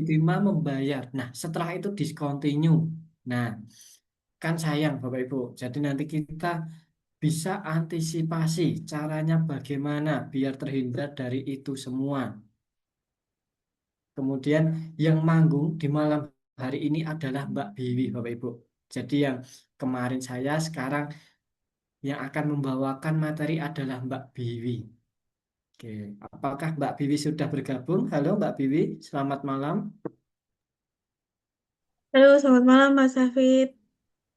diterima membayar. Nah, setelah itu discontinue. Nah, kan sayang Bapak Ibu. Jadi nanti kita bisa antisipasi caranya bagaimana biar terhindar dari itu semua. Kemudian yang manggung di malam hari ini adalah Mbak Biwi, Bapak Ibu. Jadi yang kemarin saya, sekarang yang akan membawakan materi adalah Mbak Biwi. Oke, apakah Mbak Biwi sudah bergabung? Halo Mbak Biwi, selamat malam. Halo, selamat malam Mas Hafid.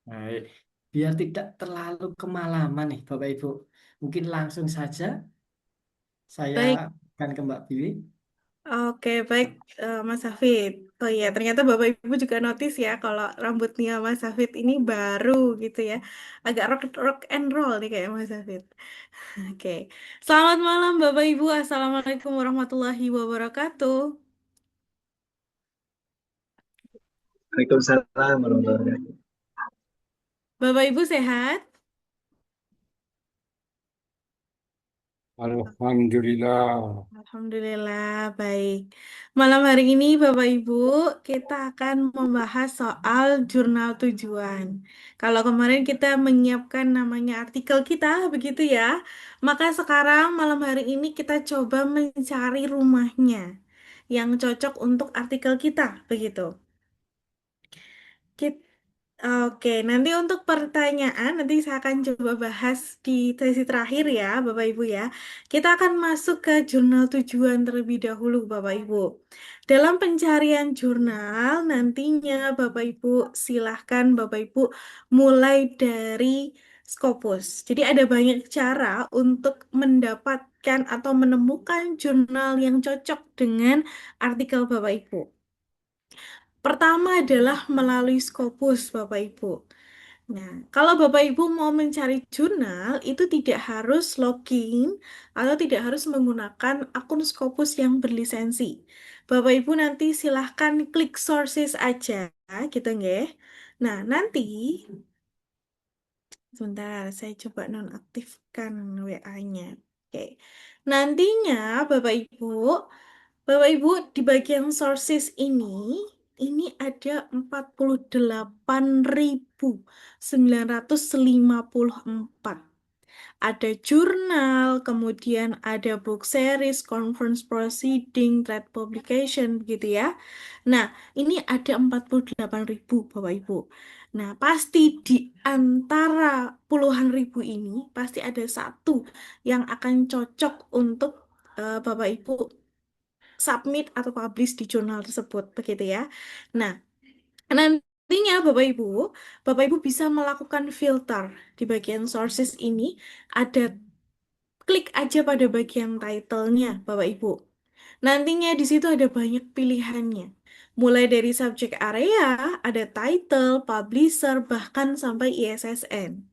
Baik, biar tidak terlalu kemalaman nih Bapak Ibu. Mungkin langsung saja saya Baik, akan ke Mbak Biwi. oke, baik Mas Hafid. Oh iya, ternyata Bapak Ibu juga notice ya kalau rambutnya Mas Hafid ini baru gitu ya. Agak rock, rock and roll nih kayak Mas Hafid. Oke, selamat malam Bapak Ibu. Assalamualaikum warahmatullahi wabarakatuh. Waalaikumsalam warahmatullahi wabarakatuh. Bapak Ibu sehat? Alhamdulillah. Alhamdulillah, baik. Malam hari ini, Bapak Ibu, kita akan membahas soal jurnal tujuan. Kalau kemarin kita menyiapkan namanya artikel kita, begitu ya. Maka sekarang malam hari ini kita coba mencari rumahnya yang cocok untuk artikel kita, begitu. Kit- Oke, nanti untuk pertanyaan nanti saya akan coba bahas di sesi terakhir ya, Bapak Ibu ya. Kita akan masuk ke jurnal tujuan terlebih dahulu, Bapak Ibu. Dalam pencarian jurnal, nantinya Bapak Ibu silahkan Bapak Ibu mulai dari Scopus. Jadi ada banyak cara untuk mendapatkan atau menemukan jurnal yang cocok dengan artikel Bapak Ibu. Pertama adalah melalui Scopus, Bapak Ibu. Nah, kalau Bapak Ibu mau mencari jurnal, itu tidak harus login atau tidak harus menggunakan akun Scopus yang berlisensi. Bapak Ibu nanti silahkan klik sources aja, gitu nggih. Nah, nanti, sebentar, saya coba nonaktifkan WA-nya. Oke. Nantinya, Bapak Ibu, di bagian sources ini ada 48.954. Ada jurnal, kemudian ada book series, conference proceeding, trade publication, begitu ya. Nah, ini ada 48.000, Bapak Ibu. Nah, pasti di antara puluhan ribu ini, pasti ada satu yang akan cocok untuk Bapak Ibu submit atau publish di jurnal tersebut, begitu ya. Nah, nantinya Bapak Ibu bisa melakukan filter di bagian sources ini. Ada klik aja pada bagian title-nya, Bapak Ibu. Nantinya di situ ada banyak pilihannya. Mulai dari subject area, ada title, publisher, bahkan sampai ISSN.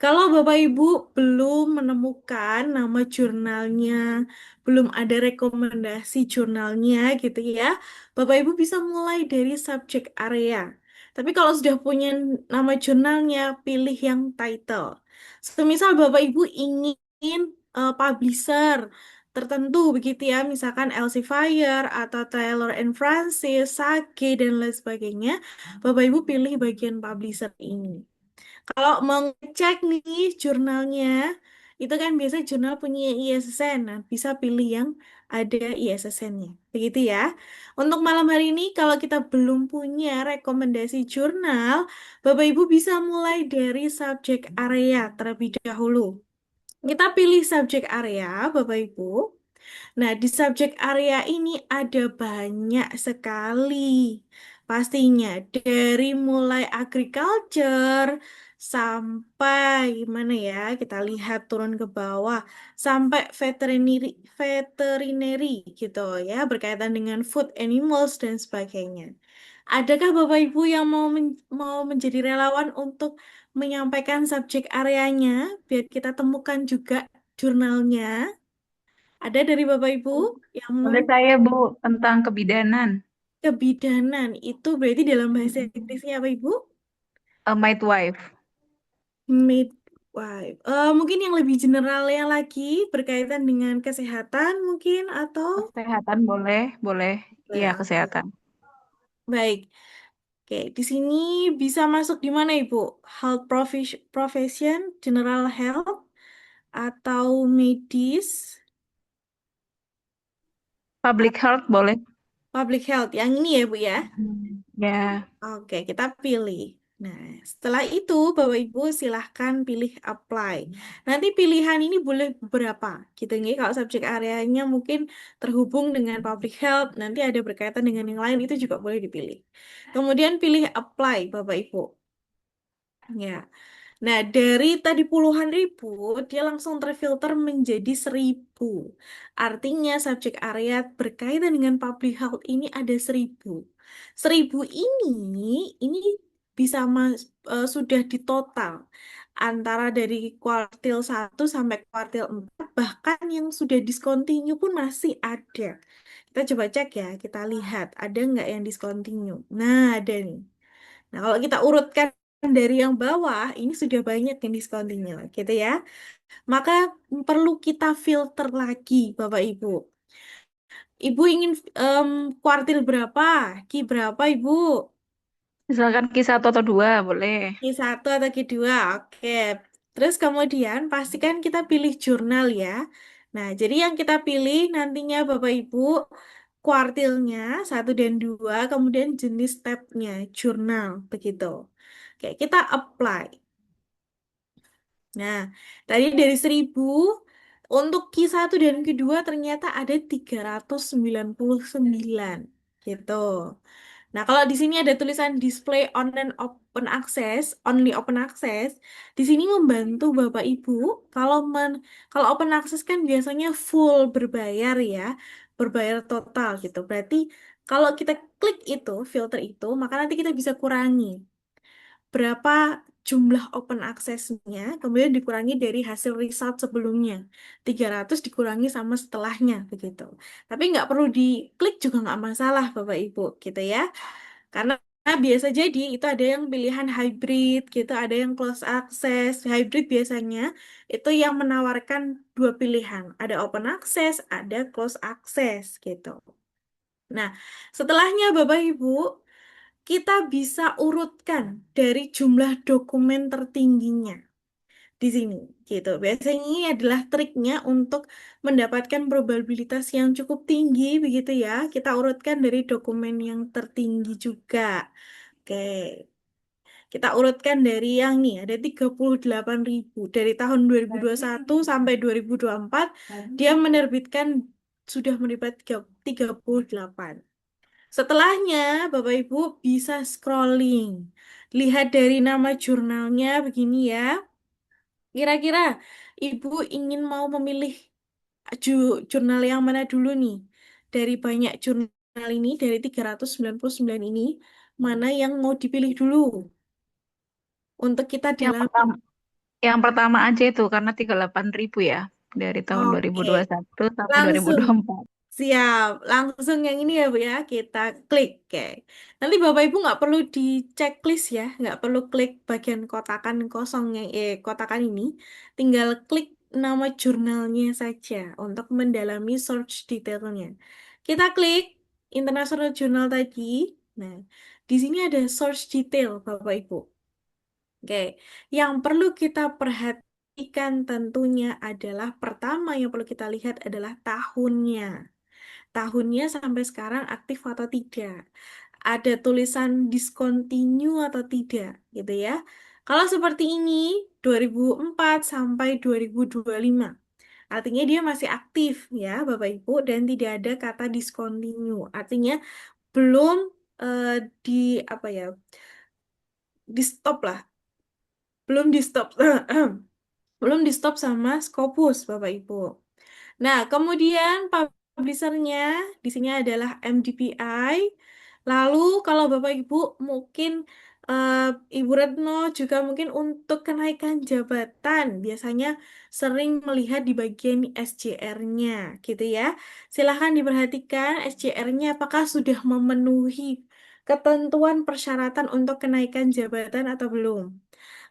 Kalau Bapak Ibu belum menemukan nama jurnalnya, belum ada rekomendasi jurnalnya gitu ya, Bapak Ibu bisa mulai dari subject area. Tapi kalau sudah punya nama jurnalnya, pilih yang title. Semisal Bapak Ibu ingin publisher tertentu begitu ya, misalkan Elsevier atau Taylor and Francis, Sage, dan lain sebagainya, Bapak Ibu pilih bagian publisher ini. Kalau mau ngecek nih jurnalnya, itu kan biasa jurnal punya ISSN. Nah, bisa pilih yang ada ISSN-nya. Begitu ya. Untuk malam hari ini, kalau kita belum punya rekomendasi jurnal, Bapak Ibu bisa mulai dari subjek area terlebih dahulu. Kita pilih subjek area, Bapak Ibu. Nah, di subjek area ini ada banyak sekali. Pastinya dari mulai agriculture sampai mana ya? Kita lihat turun ke bawah sampai veterinary gitu ya, berkaitan dengan food animals dan sebagainya. Adakah Bapak Ibu yang mau menjadi relawan untuk menyampaikan subjek areanya biar kita temukan juga jurnalnya? Ada dari Bapak Ibu yang mau Boleh saya, Bu, tentang kebidanan, kebidanan itu berarti dalam bahasa Inggrisnya apa Ibu? midwife, Midwife. Mungkin yang lebih generalnya lagi berkaitan dengan kesehatan mungkin atau kesehatan boleh, boleh, iya Nah, oke. kesehatan. Baik. Oke, di sini bisa masuk di mana, Ibu? Profession, general health, atau medis, Public atau health boleh. public health. Yang ini ya, Bu ya. Ya, Oke, kita pilih. Nah, setelah itu Bapak Ibu silahkan pilih apply. Nanti pilihan ini boleh beberapa, gitu nih. Kalau subjek areanya mungkin terhubung dengan public health, nanti ada berkaitan dengan yang lain, itu juga boleh dipilih. Kemudian pilih apply, Bapak Ibu. Ya. Nah, dari tadi puluhan ribu, dia langsung terfilter menjadi 1.000. Artinya subjek area berkaitan dengan public health ini ada 1.000. 1.000 ini bisa sudah ditotal antara dari kuartil 1 sampai kuartil 4, bahkan yang sudah discontinue pun masih ada. Kita coba cek ya, kita lihat ada nggak yang discontinue. Nah, ada nih. Nah, kalau kita urutkan dari yang bawah, ini sudah banyak yang discontinue, gitu ya. Maka perlu kita filter lagi, Bapak Ibu. Ibu ingin kuartil berapa? Ki berapa, Ibu? misalkan Q1 atau 2 boleh. Ki 1 atau Ki 2? Oke. Terus kemudian pastikan kita pilih jurnal ya. Nah, jadi yang kita pilih nantinya Bapak Ibu, kuartilnya 1 dan 2, kemudian jenis tabnya, jurnal, begitu. Oke, kita apply. Nah, tadi dari 1.000, untuk Ki 1 dan Ki 2 ternyata ada 399, gitu. Nah, kalau di sini ada tulisan display online open access, only open access, di sini membantu Bapak Ibu kalau kalau open access kan biasanya full berbayar ya, berbayar total gitu. Berarti kalau kita klik itu, filter itu, maka nanti kita bisa kurangi berapa jumlah open access-nya, kemudian dikurangi dari hasil result sebelumnya. 300 dikurangi sama setelahnya, begitu. Tapi nggak perlu diklik juga nggak masalah, Bapak Ibu, gitu ya. Karena biasa jadi itu ada yang pilihan hybrid, gitu, ada yang close access. Hybrid biasanya itu yang menawarkan dua pilihan. Ada open access, ada close access, gitu. Nah, setelahnya Bapak Ibu, kita bisa urutkan dari jumlah dokumen tertingginya di sini gitu. Biasanya ini adalah triknya untuk mendapatkan probabilitas yang cukup tinggi begitu ya. Kita urutkan dari dokumen yang tertinggi juga. Oke. Kita urutkan dari yang nih ada 38.000 dari tahun 2021 sampai 2024 dia menerbitkan sudah menerbitkan 38. Setelahnya, Bapak Ibu bisa scrolling. Lihat dari nama jurnalnya begini ya. Kira-kira Ibu ingin mau memilih jurnal yang mana dulu nih? Dari banyak jurnal ini, dari 399 ini, mana yang mau dipilih dulu untuk kita Yang dalami? pertama, yang pertama aja itu karena 38.000 ya dari tahun Oke, 2021 sampai langsung. 2024. Siap, langsung yang ini ya Bu ya, kita klik. Oke. Nanti Bapak Ibu nggak perlu di checklist ya, nggak perlu klik bagian kotakan kosongnya, kotakan ini. Tinggal klik nama jurnalnya saja untuk mendalami search detailnya. Kita klik International Journal tadi. Nah, di sini ada search detail Bapak Ibu. Oke, yang perlu kita perhatikan tentunya adalah pertama yang perlu kita lihat adalah tahunnya. Tahunnya sampai sekarang aktif atau tidak. Ada tulisan discontinue atau tidak, gitu ya. Kalau seperti ini, 2004 sampai 2025. Artinya dia masih aktif ya, Bapak Ibu, dan tidak ada kata discontinue. Artinya belum eh, di apa ya, di stop lah, belum di stop, belum di stop sama Scopus, Bapak Ibu. Nah, kemudian publishernya di sini adalah MDPI. Lalu kalau Bapak Ibu mungkin eh, Ibu Retno juga mungkin untuk kenaikan jabatan biasanya sering melihat di bagian SJR-nya gitu ya. Silahkan diperhatikan SJR-nya apakah sudah memenuhi ketentuan persyaratan untuk kenaikan jabatan atau belum.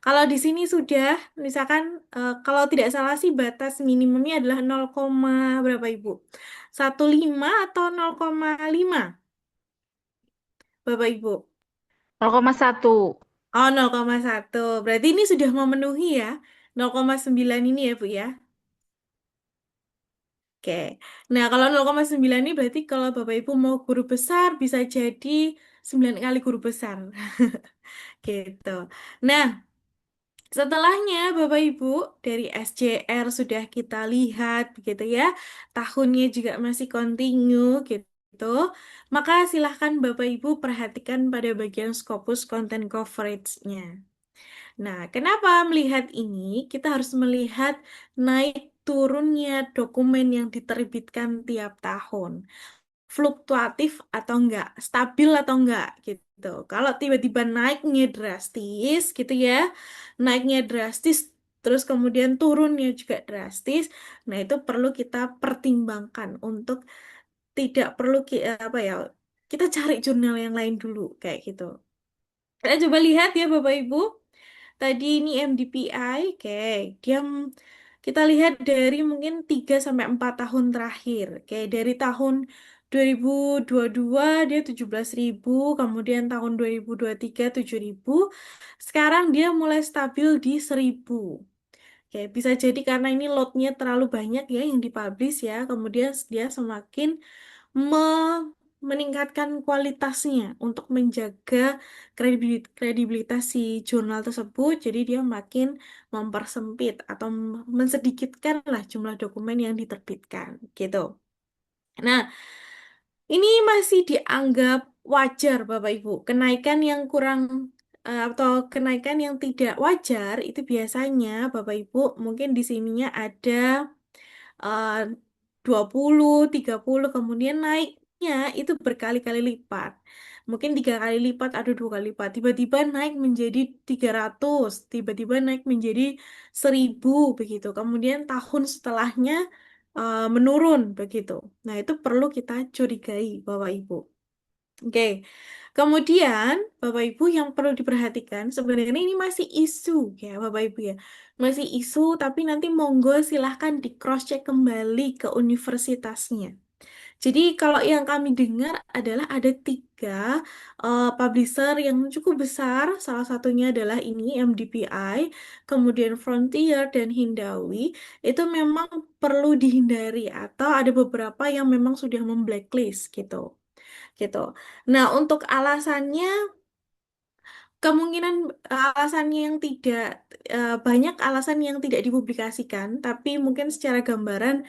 Kalau di sini sudah, misalkan kalau tidak salah sih batas minimumnya adalah 0, berapa Ibu? 1,5 atau 0,5? Bapak Ibu? 0,1. Oh, 0,1. Berarti ini sudah memenuhi ya. 0,9 ini ya, Bu ya. Oke. Nah, kalau 0,9 ini berarti kalau Bapak Ibu mau guru besar bisa jadi 9 kali guru besar. Gitu. Nah, setelahnya Bapak Ibu dari SJR sudah kita lihat begitu ya. Tahunnya juga masih continue gitu. Maka silahkan Bapak Ibu perhatikan pada bagian Scopus Content Coverage-nya. Nah, kenapa melihat ini? Kita harus melihat naik turunnya dokumen yang diterbitkan tiap tahun, fluktuatif atau enggak, stabil atau enggak gitu. Kalau tiba-tiba naiknya drastis gitu ya, naiknya drastis terus kemudian turunnya juga drastis, nah itu perlu kita pertimbangkan untuk tidak perlu apa ya, kita cari jurnal yang lain dulu kayak gitu. Kita coba lihat ya Bapak Ibu. Tadi ini MDPI, oke. Dia kita lihat dari mungkin 3 sampai 4 tahun terakhir. Oke, dari tahun 2022 dia 17.000, kemudian tahun 2023 7.000. Sekarang dia mulai stabil di 1.000. Oke, bisa jadi karena ini loadnya terlalu banyak ya yang dipublish ya, kemudian dia semakin meningkatkan kualitasnya untuk menjaga kredibilitas si jurnal tersebut. Jadi dia makin mempersempit atau mensedikitkan lah jumlah dokumen yang diterbitkan gitu. Nah, ini masih dianggap wajar Bapak Ibu. Kenaikan yang kurang atau kenaikan yang tidak wajar itu biasanya Bapak Ibu mungkin di sininya ada eh, 20, 30, kemudian naiknya itu berkali-kali lipat. Mungkin 3 kali lipat atau 2 kali lipat. Tiba-tiba naik menjadi 300, tiba-tiba naik menjadi 1.000 begitu. Kemudian tahun setelahnya menurun begitu. Nah, itu perlu kita curigai, Bapak Ibu. Oke. Kemudian, Bapak Ibu yang perlu diperhatikan, sebenarnya ini masih isu ya, Bapak Ibu ya. Masih isu, tapi nanti monggo silahkan di cross-check kembali ke universitasnya. Jadi kalau yang kami dengar adalah ada 3 publisher yang cukup besar, salah satunya adalah ini MDPI, kemudian Frontier dan Hindawi, itu memang perlu dihindari atau ada beberapa yang memang sudah memblacklist gitu gitu. Nah, untuk alasannya kemungkinan alasannya yang tidak banyak alasan yang tidak dipublikasikan, tapi mungkin secara gambaran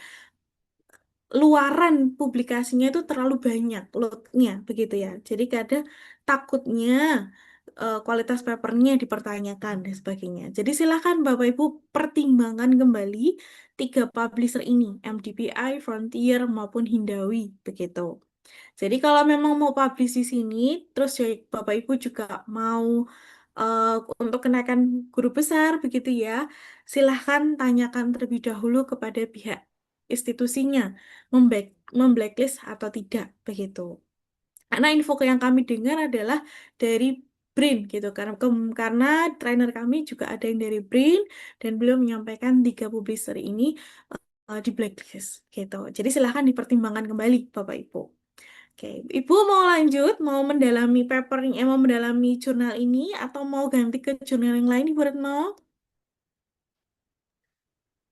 luaran publikasinya itu terlalu banyak loadnya begitu ya. Jadi kadang takutnya kualitas papernya dipertanyakan dan sebagainya. Jadi silakan Bapak Ibu pertimbangkan kembali 3 publisher ini, MDPI, Frontier maupun Hindawi begitu. Jadi kalau memang mau publish di sini, terus ya Bapak Ibu juga mau eh, untuk kenaikan guru besar begitu ya, silahkan tanyakan terlebih dahulu kepada pihak institusinya, memblacklist atau tidak begitu. Karena info yang kami dengar adalah dari BRIN gitu, karena trainer kami juga ada yang dari BRIN dan beliau menyampaikan 3 publisher ini di blacklist gitu. Jadi silahkan dipertimbangkan kembali Bapak Ibu. Oke, Ibu mau lanjut, mau mendalami mau mendalami jurnal ini atau mau ganti ke jurnal yang lain, Ibu Retno?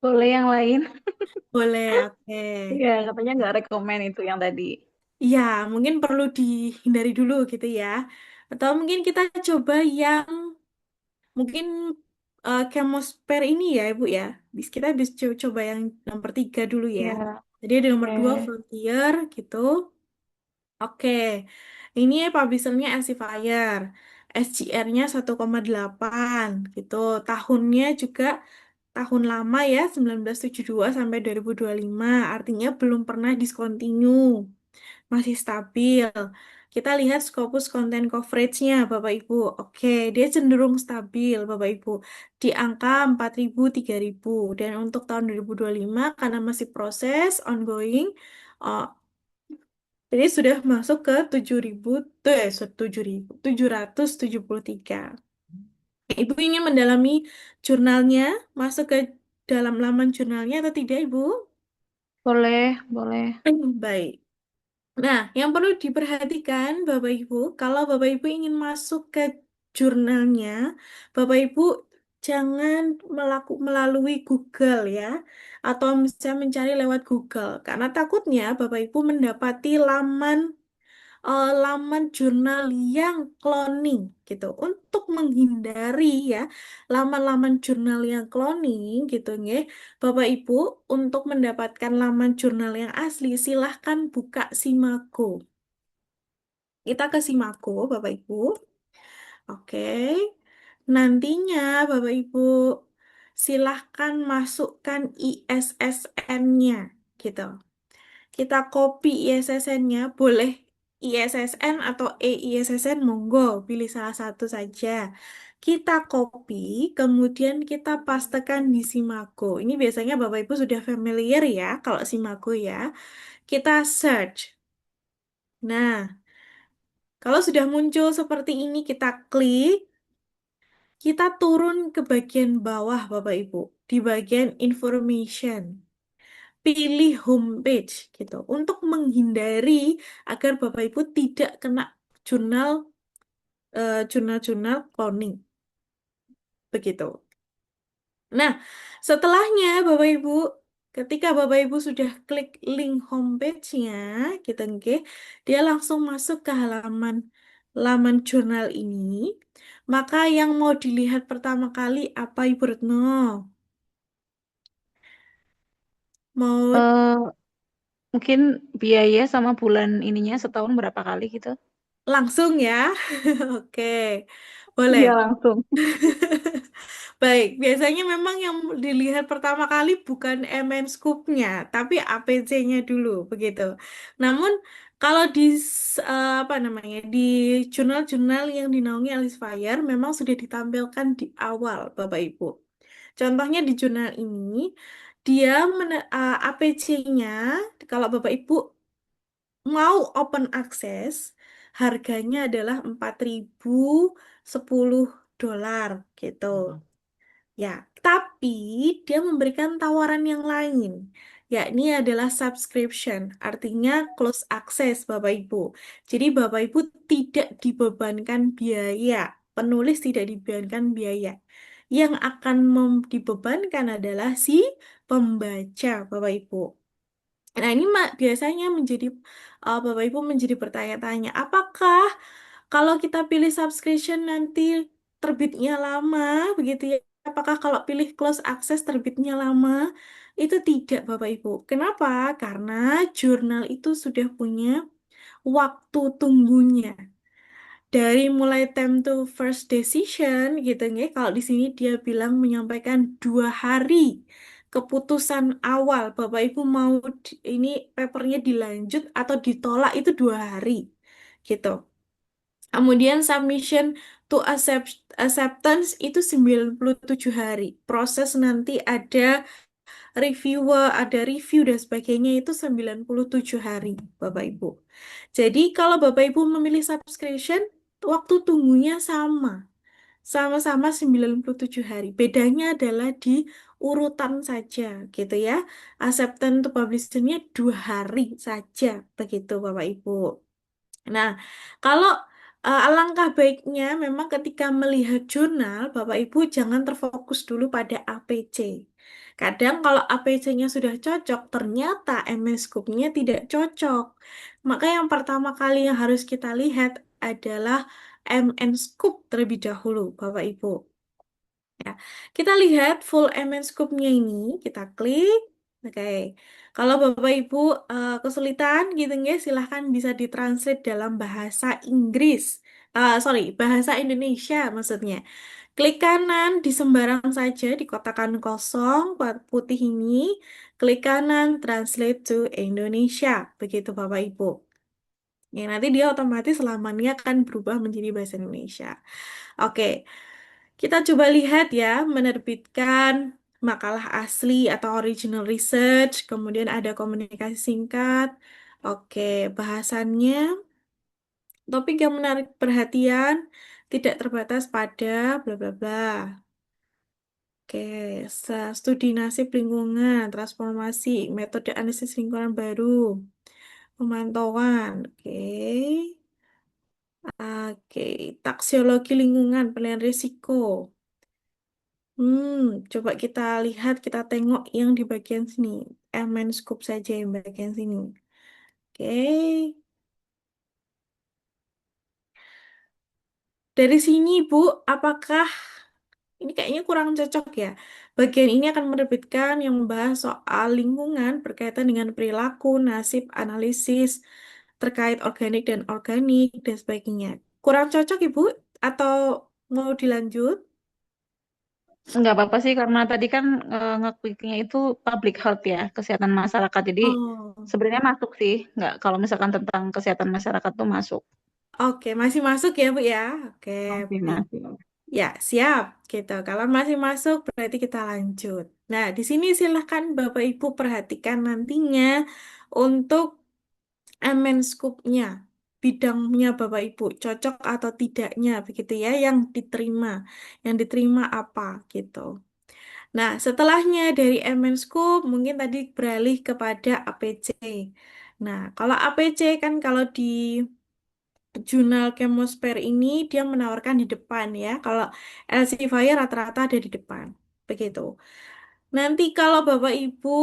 Boleh yang lain? Boleh, oke. Iya, katanya nggak rekomen itu yang tadi. Iya, mungkin perlu dihindari dulu gitu ya. Atau mungkin kita coba yang mungkin Chemosper ini ya, Ibu ya. Kita bisa coba yang nomor 3 dulu ya. Ya, Jadi ada nomor 2 oke. Frontier gitu. Oke, ini publishernya Elsevier. SGR-nya 1,8 gitu. Tahunnya juga tahun lama ya, 1972 sampai 2025. Artinya belum pernah discontinue, masih stabil. Kita lihat Scopus Content Coverage-nya, Bapak Ibu. Oke, dia cenderung stabil, Bapak Ibu. Di angka 4.000, 3.000. Dan untuk tahun 2025, karena masih proses, ongoing, eh, jadi sudah masuk ke 7.000, 773. Ibu ingin mendalami jurnalnya, masuk ke dalam laman jurnalnya atau tidak, Ibu? Boleh, boleh. Baik. Nah, yang perlu diperhatikan Bapak Ibu, kalau Bapak Ibu ingin masuk ke jurnalnya, Bapak Ibu jangan melalui Google ya, atau misalnya mencari lewat Google, karena takutnya Bapak Ibu mendapati laman jurnal yang cloning gitu. Untuk menghindari ya laman-laman jurnal yang cloning gitu nggih. Bapak Ibu untuk mendapatkan laman jurnal yang asli silahkan buka Simago. Kita ke Simago Bapak Ibu. Oke. Nantinya Bapak Ibu silahkan masukkan ISSN-nya gitu. Kita copy ISSN-nya, boleh ISSN atau EISSN, monggo, pilih salah satu saja. Kita copy, kemudian kita pastekan di Simago. Ini biasanya Bapak Ibu sudah familiar ya, kalau Simago ya. Kita search. Nah, kalau sudah muncul seperti ini, kita klik, kita turun ke bagian bawah Bapak Ibu, di bagian information. Pilih homepage gitu untuk menghindari agar Bapak Ibu tidak kena jurnal-jurnal cloning begitu. Nah, setelahnya Bapak Ibu, ketika Bapak Ibu sudah klik link homepage-nya, gitu nggih, dia langsung masuk ke laman jurnal ini. Maka yang mau dilihat pertama kali apa Ibu Retno? Mau Eh, Mungkin biaya sama bulan ininya setahun berapa kali gitu? langsung ya? Oke, boleh. Iya langsung. Baik, biasanya memang yang dilihat pertama kali bukan MN Scoop-nya, tapi APC-nya dulu, begitu. Namun, kalau apa namanya, di jurnal-jurnal yang dinaungi Elsevier memang sudah ditampilkan di awal, Bapak Ibu. Contohnya di jurnal ini, dia APC-nya, kalau Bapak Ibu mau open access, harganya adalah 4.010 gitu. Ya, tapi dia memberikan tawaran yang lain, yakni adalah subscription, artinya close access Bapak Ibu. Jadi Bapak Ibu tidak dibebankan biaya, penulis tidak dibebankan biaya. Yang akan dibebankan adalah si pembaca Bapak Ibu. Nah, ini biasanya menjadi Bapak Ibu menjadi bertanya-tanya, apakah kalau kita pilih subscription nanti terbitnya lama, begitu ya? Apakah kalau pilih close access terbitnya lama? Itu tidak, Bapak Ibu. Kenapa? Karena jurnal itu sudah punya waktu tunggunya. Dari mulai time to first decision gitu ya. Kalau di sini dia bilang menyampaikan 2 hari keputusan awal. Bapak Ibu mau ini papernya dilanjut atau ditolak itu 2 hari gitu. Kemudian submission to acceptance itu 97 hari. Proses nanti ada reviewer, ada review dan sebagainya itu 97 hari, Bapak Ibu. Jadi kalau Bapak Ibu memilih subscription, waktu tunggunya sama. Sama-sama 97 hari. Bedanya adalah di urutan saja, gitu ya. Acceptance to publishing-nya 2 hari saja, begitu Bapak Ibu. Nah, kalau alangkah baiknya memang ketika melihat jurnal, Bapak Ibu jangan terfokus dulu pada APC. Kadang kalau APC-nya sudah cocok, ternyata MS Scoop-nya tidak cocok. Maka yang pertama kali yang harus kita lihat adalah MN Scoop terlebih dahulu, Bapak Ibu. Ya, kita lihat full MN Scoop-nya ini, kita klik. Oke, kalau Bapak Ibu kesulitan gitu ya, silahkan bisa ditranslate dalam bahasa Inggris. Sorry, bahasa Indonesia maksudnya. Klik kanan di sembarang saja di kotakan kosong putih ini. Klik kanan translate to Indonesia. Begitu Bapak Ibu. Ya, nanti dia otomatis lamanya akan berubah menjadi bahasa Indonesia. Oke, kita coba lihat ya, menerbitkan makalah asli atau original research, kemudian ada komunikasi singkat. Oke, bahasannya topik yang menarik perhatian, tidak terbatas pada bla bla bla. Oke, studi nasib lingkungan, transformasi, metode analisis lingkungan baru. Pemantauan. Oke. Oke. Taksiologi lingkungan, penilaian risiko. Coba kita lihat, kita tengok yang di bagian sini. Elemen scoop saja yang bagian sini. Oke. Dari sini, Bu, apakah ini kayaknya kurang cocok ya? Bagian ini akan menerbitkan yang membahas soal lingkungan berkaitan dengan perilaku, nasib, analisis terkait organik dan organik dan sebagainya. Kurang cocok, Ibu? Atau mau dilanjut? Nggak apa-apa sih karena tadi kan ngekliknya itu public health ya, kesehatan masyarakat. Jadi Oh, sebenarnya masuk sih, nggak kalau misalkan tentang kesehatan masyarakat tuh masuk. oke, masih masuk ya, Bu ya? Oke, Masih, baik. masih. Ya, siap gitu. Kalau masih masuk, berarti kita lanjut. Nah, di sini silahkan Bapak Ibu perhatikan nantinya untuk amen scoop-nya, bidangnya Bapak Ibu, cocok atau tidaknya, begitu ya, yang diterima. Yang diterima apa, gitu. Nah, setelahnya dari amen scoop, mungkin tadi beralih kepada APC. Nah, kalau APC kan kalau di jurnal Chemosper ini dia menawarkan di depan ya. Kalau Elsevier rata-rata ada di depan. Begitu. Nanti kalau Bapak Ibu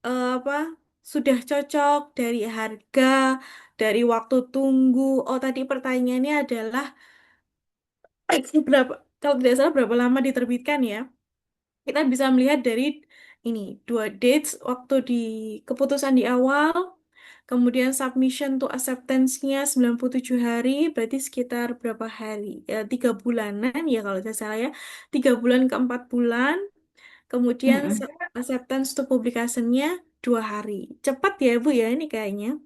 apa sudah cocok dari harga, dari waktu tunggu. Oh, tadi pertanyaannya adalah berapa kalau tidak salah berapa lama diterbitkan ya? Kita bisa melihat dari ini dua dates waktu di keputusan di awal. Kemudian submission to acceptance-nya 97 hari, berarti sekitar berapa hari? Ya, 3 bulanan ya kalau saya salah ya. 3 bulan ke 4 bulan. Kemudian Mm-mm. acceptance to publication-nya 2 hari. Cepat ya Bu ya ini kayaknya.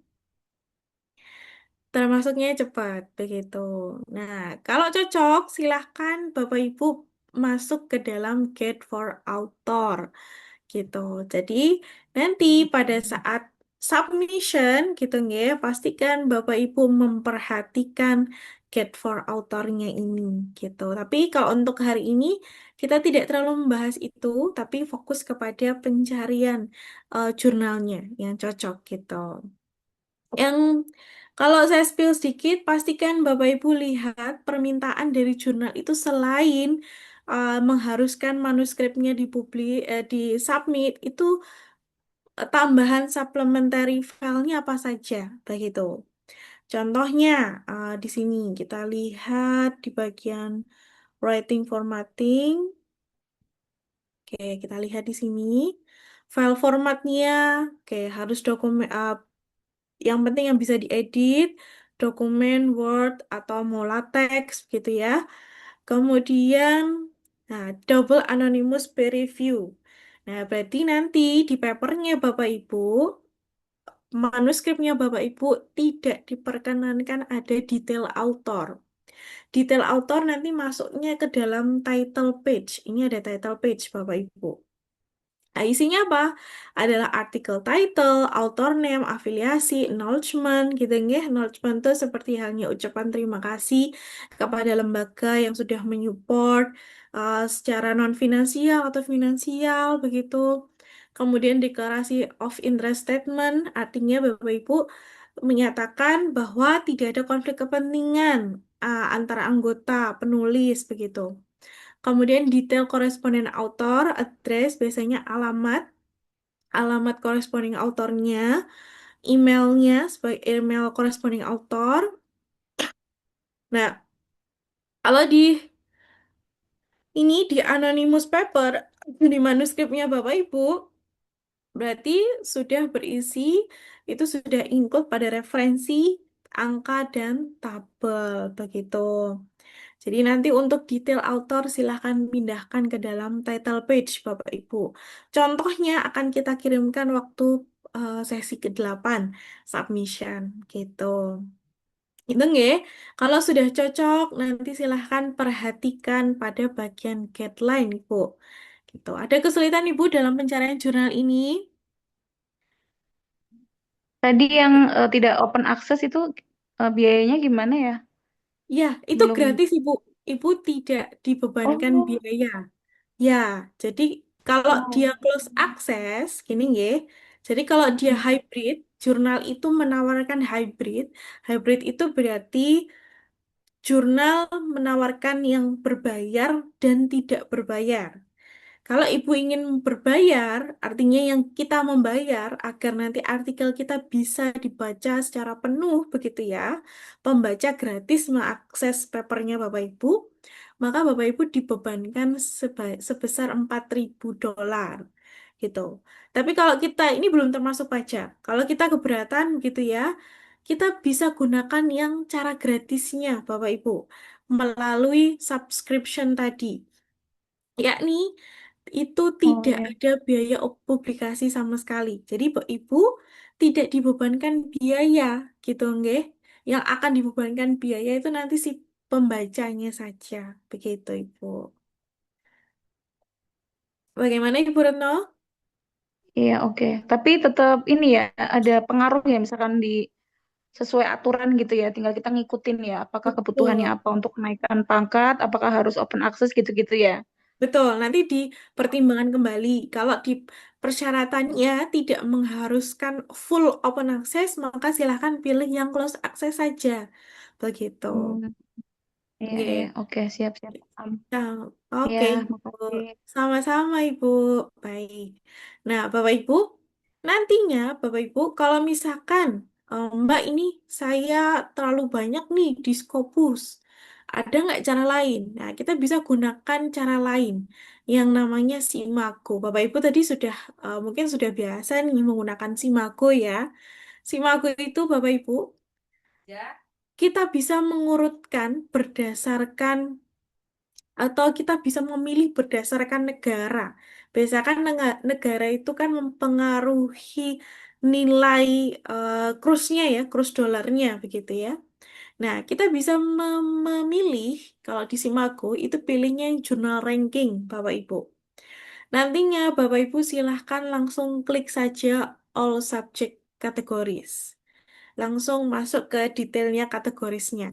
Termasuknya cepat, begitu. Nah, kalau cocok, silahkan Bapak Ibu masuk ke dalam Gate for Author. Gitu. Jadi nanti pada saat submission gitu ya, pastikan Bapak Ibu memperhatikan get for authornya ini gitu. Tapi kalau untuk hari ini kita tidak terlalu membahas itu, tapi fokus kepada pencarian jurnalnya yang cocok gitu. Yang kalau saya spill sedikit, pastikan Bapak Ibu lihat permintaan dari jurnal itu selain mengharuskan manuskripnya di submit itu tambahan supplementary file-nya apa saja, begitu. Contohnya di sini kita lihat di bagian writing formatting. Oke, kita lihat di sini file formatnya. Oke, harus dokumen yang penting yang bisa diedit, dokumen Word atau mau latex gitu ya. Kemudian, nah, double anonymous peer review. Nah, berarti nanti di papernya Bapak Ibu, manuskripnya Bapak Ibu tidak diperkenankan ada detail author. Detail author nanti masuknya ke dalam title page. Ini ada title page Bapak Ibu. Nah, isinya apa? Adalah artikel title, author name, afiliasi, acknowledgement, gitu ya. Acknowledgement itu seperti halnya ucapan terima kasih kepada lembaga yang sudah menyupport secara non-finansial atau finansial, begitu. Kemudian deklarasi of interest statement, artinya Bapak Ibu menyatakan bahwa tidak ada konflik kepentingan antara anggota penulis, begitu. Kemudian detail corresponding author, address, biasanya alamat corresponding autornya, emailnya sebagai email corresponding author. Nah, kalau di anonymous paper, di manuskripnya Bapak Ibu, berarti sudah berisi, itu sudah include pada referensi, angka, dan tabel, begitu. Jadi nanti untuk detail author silahkan pindahkan ke dalam title page Bapak Ibu. Contohnya akan kita kirimkan waktu sesi ke-8 submission gitu. Itu nggih. Kalau sudah cocok nanti silahkan perhatikan pada bagian guideline Ibu. Gitu. Ada kesulitan Ibu dalam pencarian jurnal ini? Tadi yang tidak open access itu biayanya gimana ya? Ya, itu Belum. gratis Ibu. Ibu tidak dibebankan Oh, biaya. Ya, jadi kalau dia oh. close access, gini ya. Jadi kalau dia Mm-mm. hybrid, jurnal itu menawarkan hybrid. Hybrid itu berarti jurnal menawarkan yang berbayar dan tidak berbayar. Kalau ibu ingin berbayar, artinya yang kita membayar agar nanti artikel kita bisa dibaca secara penuh, begitu ya. Pembaca gratis mengakses papernya Bapak Ibu, maka Bapak Ibu dibebankan sebesar $4.000 gitu. Tapi kalau kita ini belum termasuk pajak. Kalau kita keberatan gitu ya, kita bisa gunakan yang cara gratisnya Bapak Ibu melalui subscription tadi, yakni itu Oh tidak ya. ada biaya publikasi sama sekali. Jadi Ibu tidak dibebankan biaya gitu nggih. Yang akan dibebankan biaya itu nanti si pembacanya saja. Begitu Ibu. Bagaimana Ibu Retno? Iya, oke. Tapi tetap ini ya, ada pengaruh ya misalkan di sesuai aturan gitu ya. Tinggal kita ngikutin ya, apakah kebutuhannya Betul. apa untuk menaikkan pangkat, apakah harus open access gitu-gitu ya. Betul, nanti dipertimbangkan kembali. Kalau di persyaratannya tidak mengharuskan full open access, maka silahkan pilih yang close access saja. Begitu. Hmm, iya, iya, Oke. oke, siap-siap. Nah, Iya, oke, Ibu. makasih. Sama-sama, Ibu. Baik. Nah, Bapak Ibu, nantinya, Bapak Ibu, kalau misalkan Mbak ini saya terlalu banyak nih di Scopus, ada nggak cara lain? Nah, kita bisa gunakan cara lain yang namanya Simago. Bapak Ibu tadi sudah mungkin sudah biasa nih menggunakan Simago ya. Simago itu, Bapak Ibu, kita bisa mengurutkan berdasarkan atau kita bisa memilih berdasarkan negara. Biasakan negara itu kan mempengaruhi nilai kursnya ya, kurs dolarnya begitu ya. Nah, kita bisa memilih kalau di Simago itu pilihnya yang jurnal ranking, Bapak Ibu. Nantinya Bapak Ibu silahkan langsung klik saja all subject categories. Langsung masuk ke detailnya kategorisnya.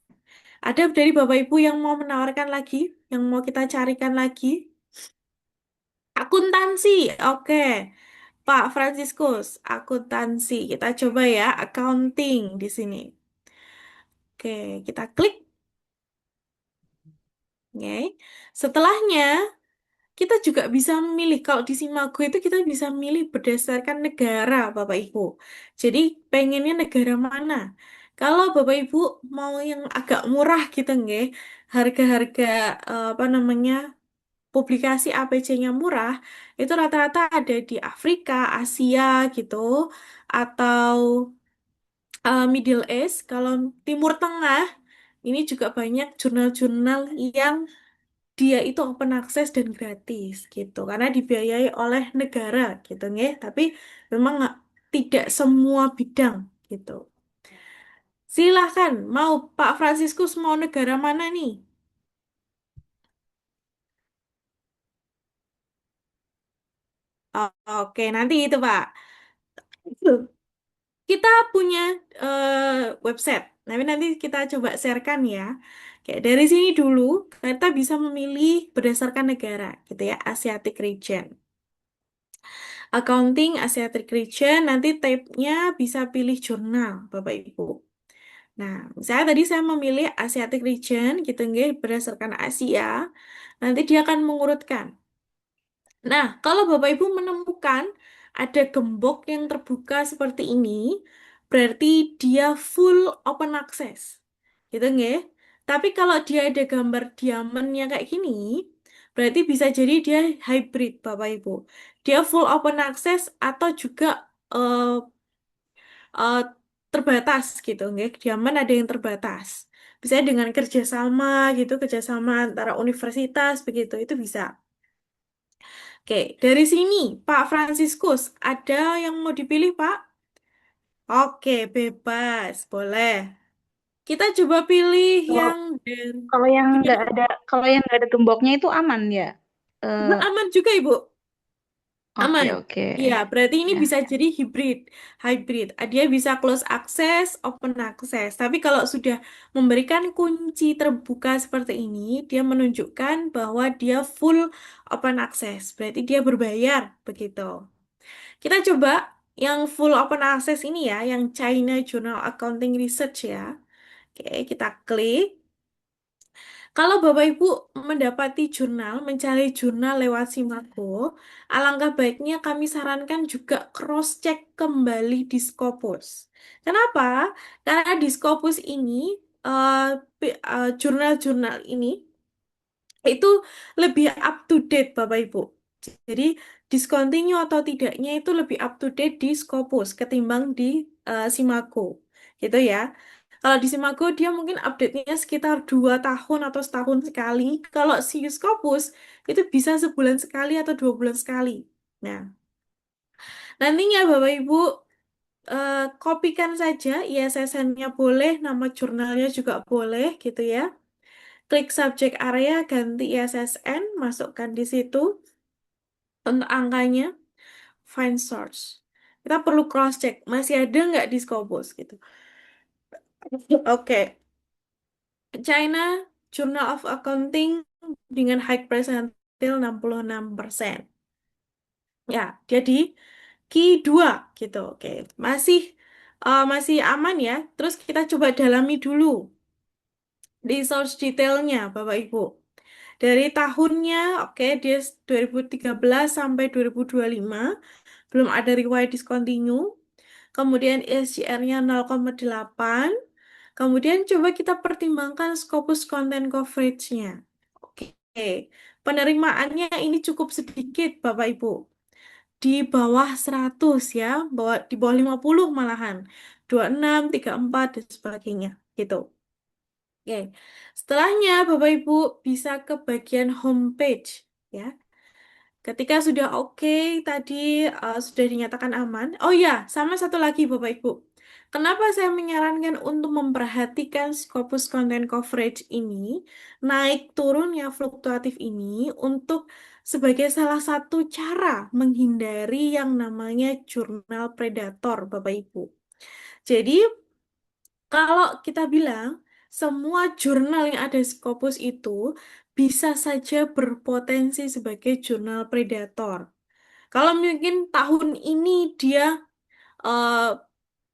Ada dari Bapak Ibu yang mau menawarkan lagi, yang mau kita carikan lagi? Akuntansi, oke. Pak Franciscus, akuntansi. Kita coba ya, accounting di sini. Oke, kita klik. Oke. Setelahnya, kita juga bisa memilih. Kalau di Simago itu kita bisa milih berdasarkan negara, Bapak Ibu. Jadi, pengennya negara mana? Kalau Bapak Ibu mau yang agak murah gitu, nggih, harga-harga apa namanya publikasi APC-nya murah, itu rata-rata ada di Afrika, Asia gitu, atau Middle East. Kalau Timur Tengah, ini juga banyak jurnal-jurnal yang dia itu open access dan gratis gitu, karena dibiayai oleh negara gitu nggih. Tapi memang tidak semua bidang gitu. Silahkan, mau Pak Fransiskus mau negara mana nih? Oke, nanti itu Pak. Kita punya website. Tapi nanti kita coba sharekan ya. Kayak dari sini dulu, kita bisa memilih berdasarkan negara, gitu ya, Asiatic Region. Accounting Asiatic Region, nanti tab-nya bisa pilih jurnal, Bapak Ibu. Nah, misalnya tadi saya memilih Asiatic Region, gitu nggih, berdasarkan Asia. Nanti dia akan mengurutkan. Nah, kalau Bapak Ibu menemukan ada gembok yang terbuka seperti ini, berarti dia full open access. Gitu nggih? Tapi kalau dia ada gambar diamondnya kayak gini, berarti bisa jadi dia hybrid, Bapak Ibu. Dia full open access atau juga eh, eh, terbatas gitu nggih. Diamond ada yang terbatas. Bisa dengan kerjasama gitu, kerjasama antara universitas begitu, itu bisa. Oke, dari sini Pak Fransiskus, ada yang mau dipilih Pak? Oke, bebas, boleh. Kita coba pilih Kalau yang dan kalau yang nggak ada, kalau yang nggak ada gemboknya itu aman ya. Eh, aman juga Ibu, oke, aman. oke. Iya, berarti ini Ya. bisa jadi hybrid. Hybrid. Dia bisa close access, open access. Tapi kalau sudah memberikan kunci terbuka seperti ini, dia menunjukkan bahwa dia full open access. Berarti dia berbayar, begitu. Kita coba yang full open access ini ya, yang China Journal Accounting Research ya. Oke, kita klik. Kalau Bapak Ibu mendapati jurnal, mencari jurnal lewat Simago, alangkah baiknya kami sarankan juga cross-check kembali di Scopus. Kenapa? Karena di Scopus ini, jurnal-jurnal ini itu lebih up to date Bapak Ibu. Jadi discontinue atau tidaknya itu lebih up to date di Scopus ketimbang di Simago. Gitu ya. Kalau di Simago dia mungkin update-nya sekitar 2 tahun atau setahun sekali. Kalau si Scopus itu bisa sebulan sekali atau 2 bulan sekali. Nah, nantinya Bapak Ibu kopikan saja ISSN-nya boleh, nama jurnalnya juga boleh gitu ya. Klik subject area, ganti ISSN, masukkan di situ untuk angkanya, find source. Kita perlu cross check, masih ada nggak di Scopus gitu. Oke, China Journal of Accounting dengan high percentile 66%. Ya, jadi Q2 gitu. Oke, masih aman ya. Terus kita coba dalami dulu di source detailnya, Bapak Ibu. Dari tahunnya, oke, dia 2013 sampai 2025, belum ada riwayat discontinue. Kemudian ESGR-nya 0,8. Kemudian coba kita pertimbangkan Scopus Content Coverage-nya. Oke, penerimaannya ini cukup sedikit, Bapak Ibu. Di bawah 100 ya, di bawah 50 malahan. 26, 34, dan sebagainya. Gitu. Oke, setelahnya Bapak Ibu bisa ke bagian homepage ya. Ketika sudah oke, tadi sudah dinyatakan aman. Oh ya, sama satu lagi Bapak Ibu. Kenapa saya menyarankan untuk memperhatikan Scopus Content Coverage ini, naik turunnya fluktuatif ini untuk sebagai salah satu cara menghindari yang namanya jurnal predator Bapak Ibu. Jadi kalau kita bilang, semua jurnal yang ada di Scopus itu bisa saja berpotensi sebagai jurnal predator. Kalau mungkin tahun ini dia eh,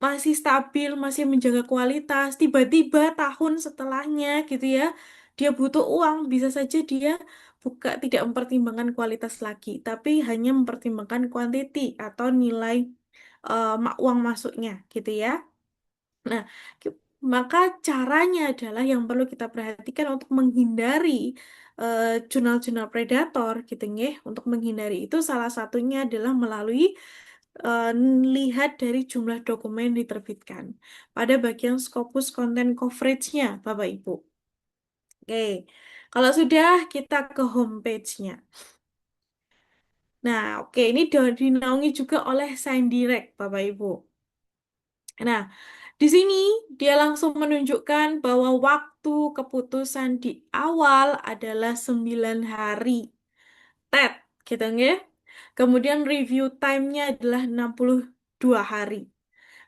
masih stabil, masih menjaga kualitas, tiba-tiba tahun setelahnya gitu ya, dia butuh uang, bisa saja dia tidak mempertimbangkan kualitas lagi, tapi hanya mempertimbangkan quantity atau nilai uang masuknya gitu ya. Nah, maka caranya adalah yang perlu kita perhatikan untuk menghindari jurnal-jurnal predator gitu ya. Untuk menghindari itu salah satunya adalah melalui eh, lihat dari jumlah dokumen yang diterbitkan pada bagian Scopus Content Coverage-nya, Bapak Ibu. Oke, kalau sudah kita ke homepage-nya. Nah, oke, ini dinaungi juga oleh Sign Direct, Bapak Ibu. Nah, di sini dia langsung menunjukkan bahwa waktu keputusan di awal adalah 9 hari. TET, gitu ya. Kemudian review time-nya adalah 62 hari.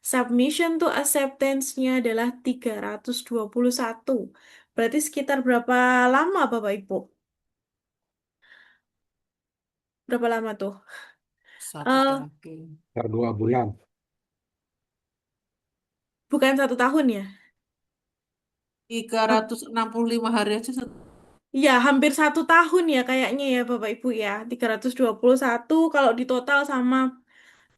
Submission to acceptance-nya adalah 321. Berarti sekitar berapa lama, Bapak Ibu? Berapa lama tuh? 1 tahun. Per 2 bulan. Bukan 1 tahun ya? 365 hari aja Ya, hampir 1 tahun ya kayaknya ya Bapak Ibu ya. 321 kalau ditotal sama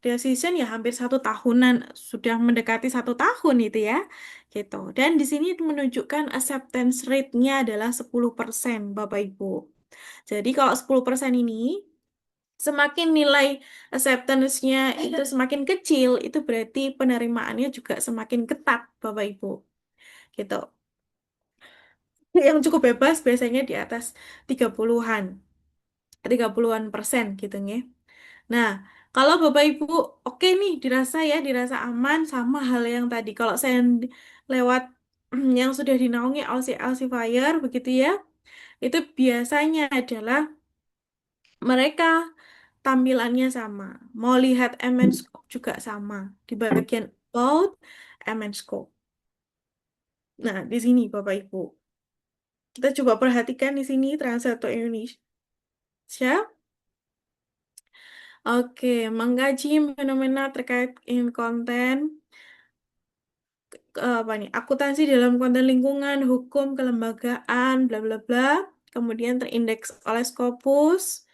decision ya hampir 1 tahunan. Sudah mendekati 1 tahun itu ya. Gitu. Dan di sini menunjukkan acceptance rate-nya adalah 10% Bapak Ibu. Jadi kalau 10% ini semakin nilai acceptance-nya itu semakin kecil, itu berarti penerimaannya juga semakin ketat Bapak Ibu. Gitu. Yang cukup bebas biasanya di atas 30-an. 30-an persen gitu ya. Nah, kalau Bapak Ibu oke nih dirasa ya, dirasa aman sama hal yang tadi. Kalau saya lewat yang sudah dinaungi Elsevier begitu ya, itu biasanya adalah mereka tampilannya sama. Mau lihat MN Scope juga sama. Di bagian About MN Scope. Nah, di sini Bapak Ibu. Kita coba perhatikan di sini Translator Indonesia. Oke, mengkaji fenomena terkait in konten, apa nih? Akuntansi dalam konten lingkungan, hukum, kelembagaan, bla bla bla. Kemudian terindeks oleh Scopus,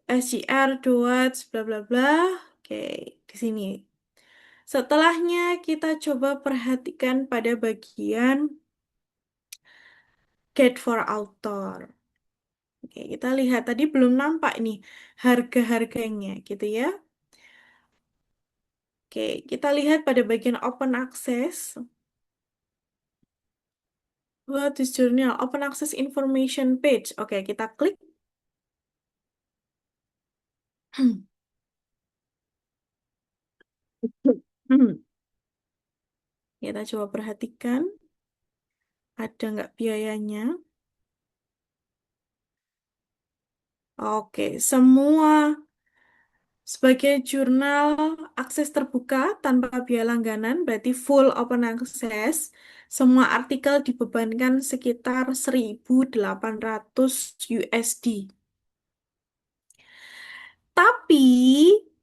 SJR, DOATS, bla bla bla. Oke, di sini. Setelahnya kita coba perhatikan pada bagian Guide for Author. Oke, kita lihat tadi belum nampak nih harga-harganya gitu ya. Oke, kita lihat pada bagian Open Access. What is journal? Open Access Information Page. Oke, kita klik. Kita coba perhatikan, ada nggak biayanya? Oke, semua sebagai jurnal akses terbuka tanpa biaya langganan, berarti full open access. Semua artikel dibebankan sekitar 1.800 USD. Tapi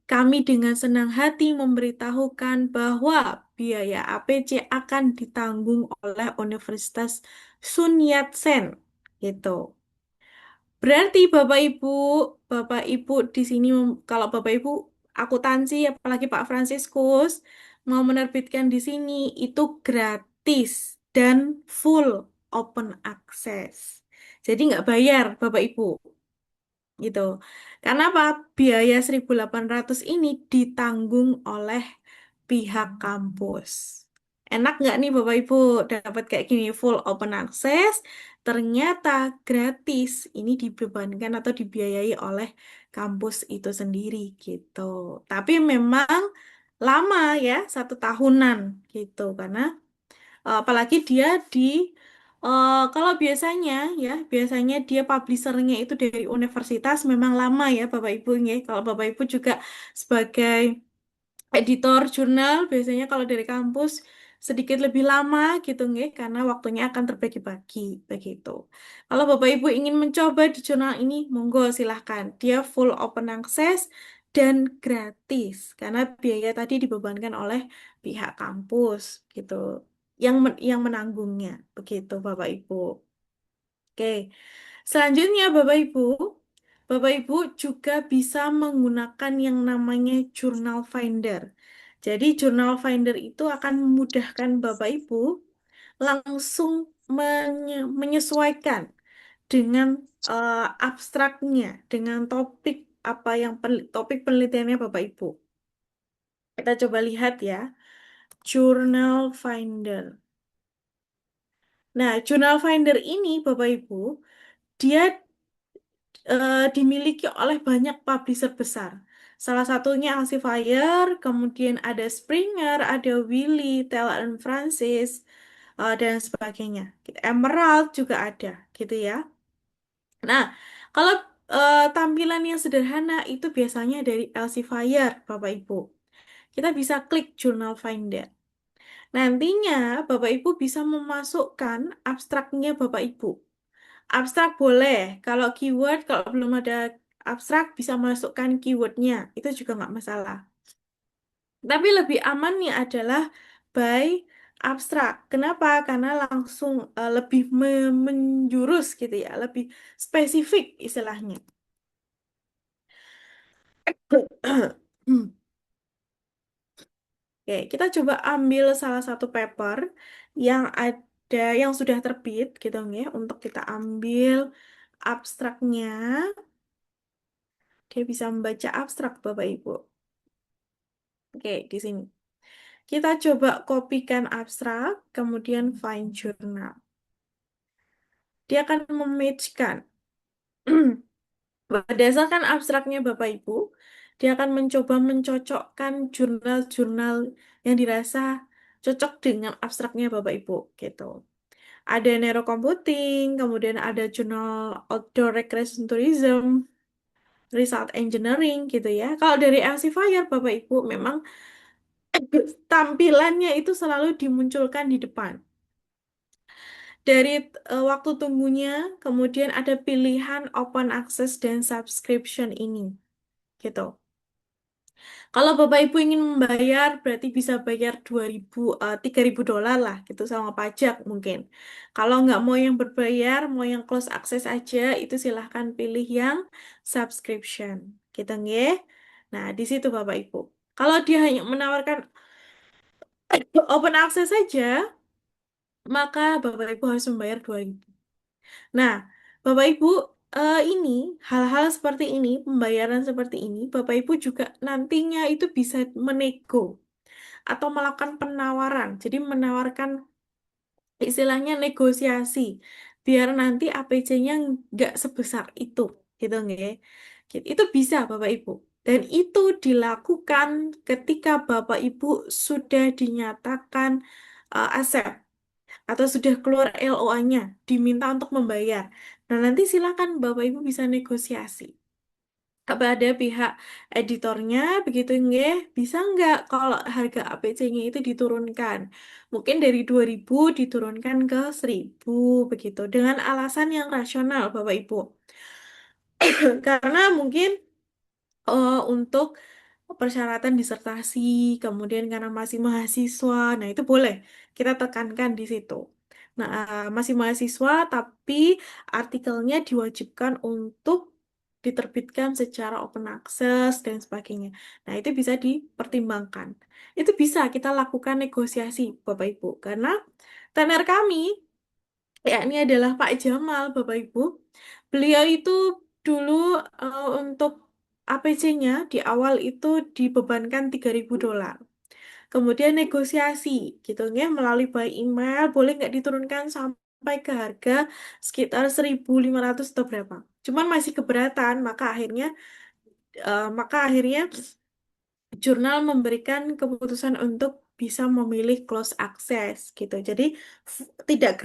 kami dengan senang hati memberitahukan bahwa biaya APC akan ditanggung oleh Universitas Sun Yat-sen. Gitu. Berarti Bapak Ibu di sini kalau Bapak Ibu akuntansi apalagi Pak Fransiskus mau menerbitkan di sini itu gratis dan full open access. Jadi nggak bayar Bapak Ibu gitu. Karena apa? Biaya 1.800 ini ditanggung oleh pihak kampus. Enak nggak nih Bapak Ibu dapat kayak gini full open access, ternyata gratis. Ini dibebankan atau dibiayai oleh kampus itu sendiri gitu. Tapi memang lama ya, 1 tahunan gitu. Karena apalagi dia di kalau biasanya dia publishernya itu dari universitas memang lama ya Bapak Ibu ya. Kalau Bapak Ibu juga sebagai editor jurnal biasanya kalau dari kampus sedikit lebih lama gitu nggih karena waktunya akan terbagi-bagi begitu. Kalau Bapak Ibu ingin mencoba di jurnal ini monggo silahkan. Dia full open access dan gratis karena biaya tadi dibebankan oleh pihak kampus gitu. Yang menanggungnya begitu Bapak Ibu. Oke. Selanjutnya Bapak Ibu juga bisa menggunakan yang namanya Journal Finder. Jadi Journal Finder itu akan memudahkan Bapak Ibu langsung menyesuaikan dengan abstraknya, dengan topik apa yang topik penelitiannya Bapak Ibu. Kita coba lihat ya, Journal Finder. Nah, Journal Finder ini Bapak Ibu, dia dimiliki oleh banyak publisher besar. Salah satunya Elsevier, kemudian ada Springer, ada Wiley, Taylor and Francis, dan sebagainya. Emerald juga ada, gitu ya. Nah, kalau tampilan yang sederhana itu biasanya dari Elsevier, Bapak Ibu. Kita bisa klik Journal Finder. Nantinya Bapak Ibu bisa memasukkan abstraknya Bapak Ibu. Abstrak boleh, kalau keyword, kalau belum ada abstrak bisa masukkan keywordnya, itu juga nggak masalah. Tapi lebih aman nih adalah by abstrak. Kenapa? Karena langsung lebih menjurus gitu ya, lebih spesifik istilahnya. Oke, kita coba ambil salah satu paper yang ada yang sudah terbit gitu ya, untuk kita ambil abstraknya. Dia bisa membaca abstrak, Bapak Ibu. Oke, di sini. Kita coba kopikan abstrak, kemudian find journal. Dia akan mematchkan. Berdasarkan abstraknya Bapak Ibu, dia akan mencoba mencocokkan jurnal-jurnal yang dirasa cocok dengan abstraknya Bapak Ibu, gitu. Ada neurocomputing, kemudian ada jurnal outdoor recreation tourism, result engineering gitu ya. Kalau dari Elsevier Bapak Ibu memang tampilannya itu selalu dimunculkan di depan. Dari waktu tunggunya, kemudian ada pilihan open access dan subscription ini, gitu. Kalau Bapak Ibu ingin membayar, berarti bisa bayar 3.000 dolar lah, gitu sama pajak mungkin. Kalau nggak mau yang berbayar, mau yang close access aja, itu silahkan pilih yang subscription, gitu nggih. Nah, di situ Bapak Ibu. Kalau dia hanya menawarkan open access saja, maka Bapak Ibu harus membayar 2.000. Nah, Bapak Ibu, ini hal-hal seperti ini, pembayaran seperti ini, Bapak Ibu juga nantinya itu bisa menego atau melakukan penawaran. Jadi menawarkan istilahnya negosiasi biar nanti APC-nya nggak sebesar itu, gitu nggak ya? Gitu. Itu bisa Bapak Ibu. Dan itu dilakukan ketika Bapak Ibu sudah dinyatakan aset atau sudah keluar LOA-nya, diminta untuk membayar. Nah, nanti silakan Bapak Ibu bisa negosiasi. Apa ada pihak editornya begitu nggih? Bisa nggak kalau harga APC-nya itu diturunkan? Mungkin dari 2.000 diturunkan ke 1.000 begitu dengan alasan yang rasional Bapak Ibu. Karena mungkin untuk persyaratan disertasi, kemudian karena masih mahasiswa, nah itu boleh kita tekankan di situ. Nah, masih mahasiswa tapi artikelnya diwajibkan untuk diterbitkan secara open access dan sebagainya. Nah, itu bisa dipertimbangkan. Itu bisa kita lakukan negosiasi, Bapak Ibu, karena tenar kami yakni adalah Pak Jamal, Bapak Ibu. Beliau itu dulu untuk APC-nya di awal itu dibebankan 3.000 dolar. Kemudian negosiasi gitu ya melalui by email boleh nggak diturunkan sampai ke harga sekitar 1.500 atau berapa. Cuman masih keberatan, maka akhirnya jurnal memberikan keputusan untuk bisa memilih close access gitu. Jadi tidak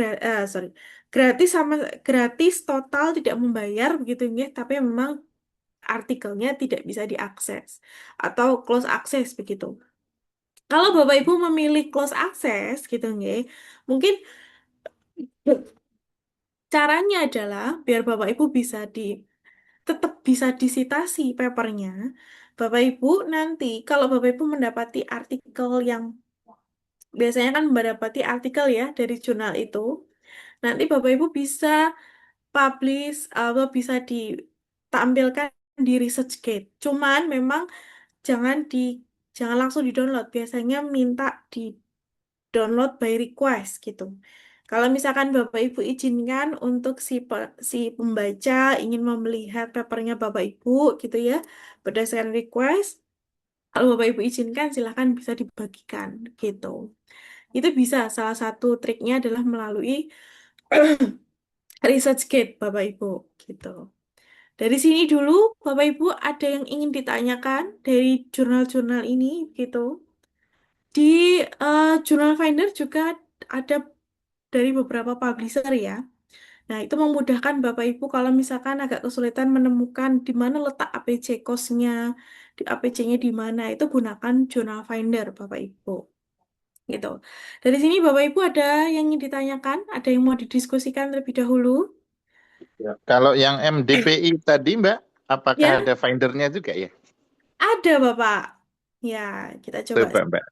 sorry, gratis total tidak membayar begitu ya, tapi memang artikelnya tidak bisa diakses atau close access begitu. Kalau Bapak Ibu memilih close access gitu nggih, mungkin caranya adalah biar Bapak Ibu tetap bisa disitasi papernya. Bapak Ibu nanti kalau Bapak Ibu mendapati artikel yang biasanya kan mendapati artikel ya dari jurnal itu, nanti Bapak Ibu bisa publish atau bisa ditampilkan di ResearchGate. Cuman memang jangan di jangan langsung di-download. Biasanya minta di-download by request gitu. Kalau misalkan Bapak Ibu izinkan untuk si pembaca ingin melihat papernya Bapak Ibu gitu ya, berdasarkan request, kalau Bapak Ibu izinkan silahkan bisa dibagikan gitu. Itu bisa, salah satu triknya adalah melalui ResearchGate Bapak Ibu gitu. Dari sini dulu Bapak Ibu ada yang ingin ditanyakan dari jurnal-jurnal ini gitu. Di Journal Finder juga ada dari beberapa publisher ya. Nah, itu memudahkan Bapak Ibu kalau misalkan agak kesulitan menemukan di mana letak APC cost-nya, di APC-nya di mana, itu gunakan Journal Finder Bapak Ibu. Gitu. Dari sini Bapak Ibu ada yang ingin ditanyakan, ada yang mau didiskusikan terlebih dahulu? Ya. Kalau yang MDPI tadi, Mbak, apakah Ya, ada findernya juga ya? ada Bapak. Ya, kita coba. Coba, Mbak.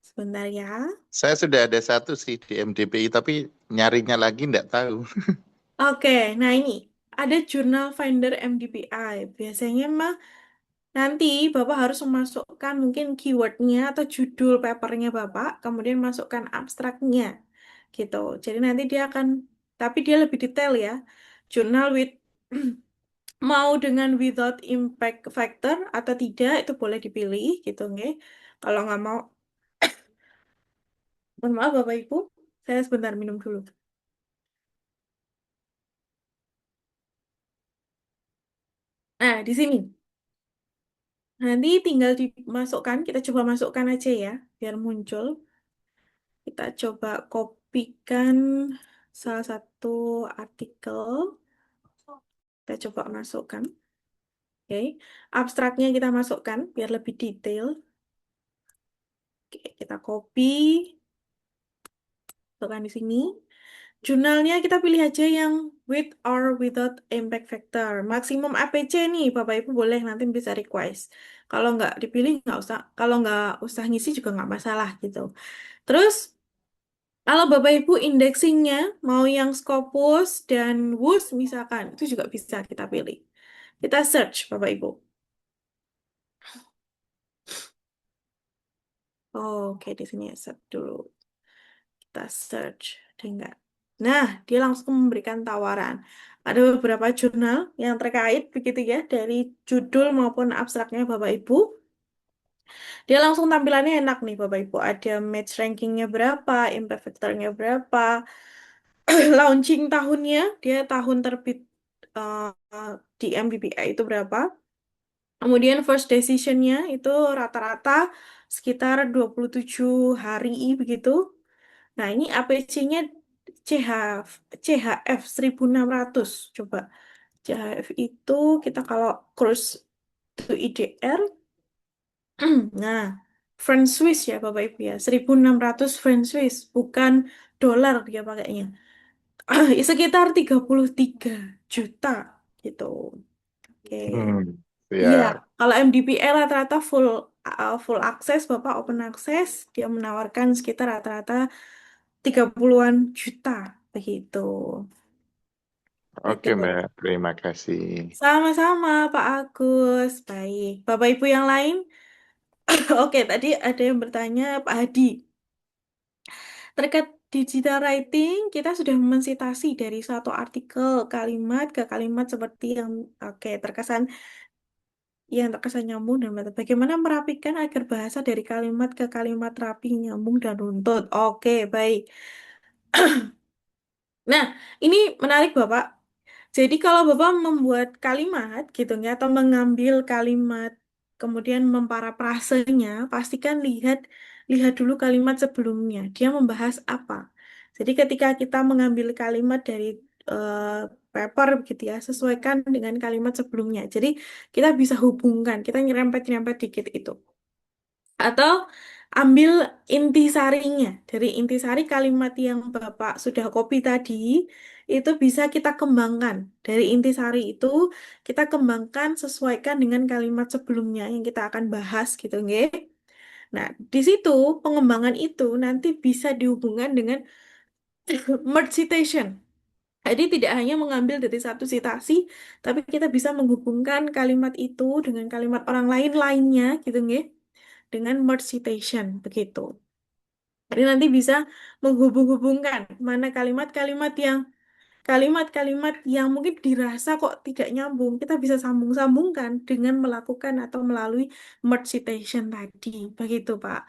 Sebentar ya. Saya sudah ada satu sih di MDPI, tapi nyarinya lagi nggak tahu. Oke, nah ini ada Journal Finder MDPI. Biasanya mah nanti Bapak harus memasukkan mungkin keywordnya atau judul papernya Bapak, kemudian masukkan abstraknya, gitu. Jadi nanti tapi dia lebih detail ya. Journal with mau dengan without impact factor atau tidak itu boleh dipilih, gitu, nggih. Kalau nggak mau, mohon maaf Bapak Ibu, saya sebentar minum dulu. Nah, di sini. Nanti tinggal dimasukkan, kita coba masukkan aja ya, biar muncul. Kita coba kopikan salah satu artikel. Kita coba masukkan. Oke, abstraknya kita masukkan biar lebih detail. Oke, kita copy, masukkan di sini. Jurnalnya kita pilih aja yang with or without impact factor. Maksimum APC nih, Bapak Ibu boleh nanti bisa request. Kalau nggak dipilih nggak usah, kalau nggak usah ngisi juga nggak masalah gitu. Terus kalau Bapak Ibu indexingnya mau yang Scopus dan WUS misalkan, itu juga bisa kita pilih. Kita search Bapak Ibu. Oke, di sini set dulu. Kita search, ada nggak? Nah, dia langsung memberikan tawaran. Ada beberapa jurnal yang terkait begitu ya, dari judul maupun abstraknya Bapak Ibu. Dia langsung tampilannya enak nih Bapak Ibu. Ada match rankingnya berapa, impact factornya berapa, launching tahunnya, dia tahun terbit di MBBI itu berapa. Kemudian first decisionnya itu rata-rata sekitar 27 hari begitu. Nah, ini APC-nya CHF 1600. Coba CHF itu kita kalau cross to IDR. Nah, franc Swiss ya Bapak Ibu ya. 1600 franc Swiss, bukan dolar dia pakainya. Sekitar 33 juta gitu. Oke. Ya, Iya, kalau MDPL rata-rata full akses, Bapak open access, dia menawarkan sekitar rata-rata 30-an juta begitu. Itu oke Mbak, terima kasih. sama-sama Pak Agus. Baik, Bapak Ibu yang lain. Oke, tadi ada yang bertanya Pak Hadi. Terkait digital writing, kita sudah mensitasi dari satu artikel kalimat ke kalimat seperti yang terkesan nyambung dan mantap. Bagaimana merapikan agar bahasa dari kalimat ke kalimat rapi, nyambung dan runtut. Oke, baik. Nah, ini menarik Bapak. Jadi kalau Bapak membuat kalimat gitu ya atau mengambil kalimat kemudian memparafrasenya, pastikan lihat lihat dulu kalimat sebelumnya. Dia membahas apa. Jadi ketika kita mengambil kalimat dari paper gitu ya, sesuaikan dengan kalimat sebelumnya. Jadi kita bisa hubungkan, kita nyerempet-nyerempet dikit itu. Atau ambil intisarinya. Dari intisari kalimat yang Bapak sudah copy tadi, itu bisa kita kembangkan. Dari intisari itu, kita kembangkan sesuaikan dengan kalimat sebelumnya yang kita akan bahas gitu, nggih. Nah, di situ pengembangan itu nanti bisa dihubungkan dengan merge citation. Jadi tidak hanya mengambil dari satu citasi, tapi kita bisa menghubungkan kalimat itu dengan kalimat orang lain lainnya gitu, nggih, dengan merge citation begitu. Jadi nanti bisa menghubung-hubungkan mana kalimat-kalimat yang mungkin dirasa kok tidak nyambung, kita bisa sambung-sambungkan dengan melakukan atau melalui merge citation tadi. Begitu Pak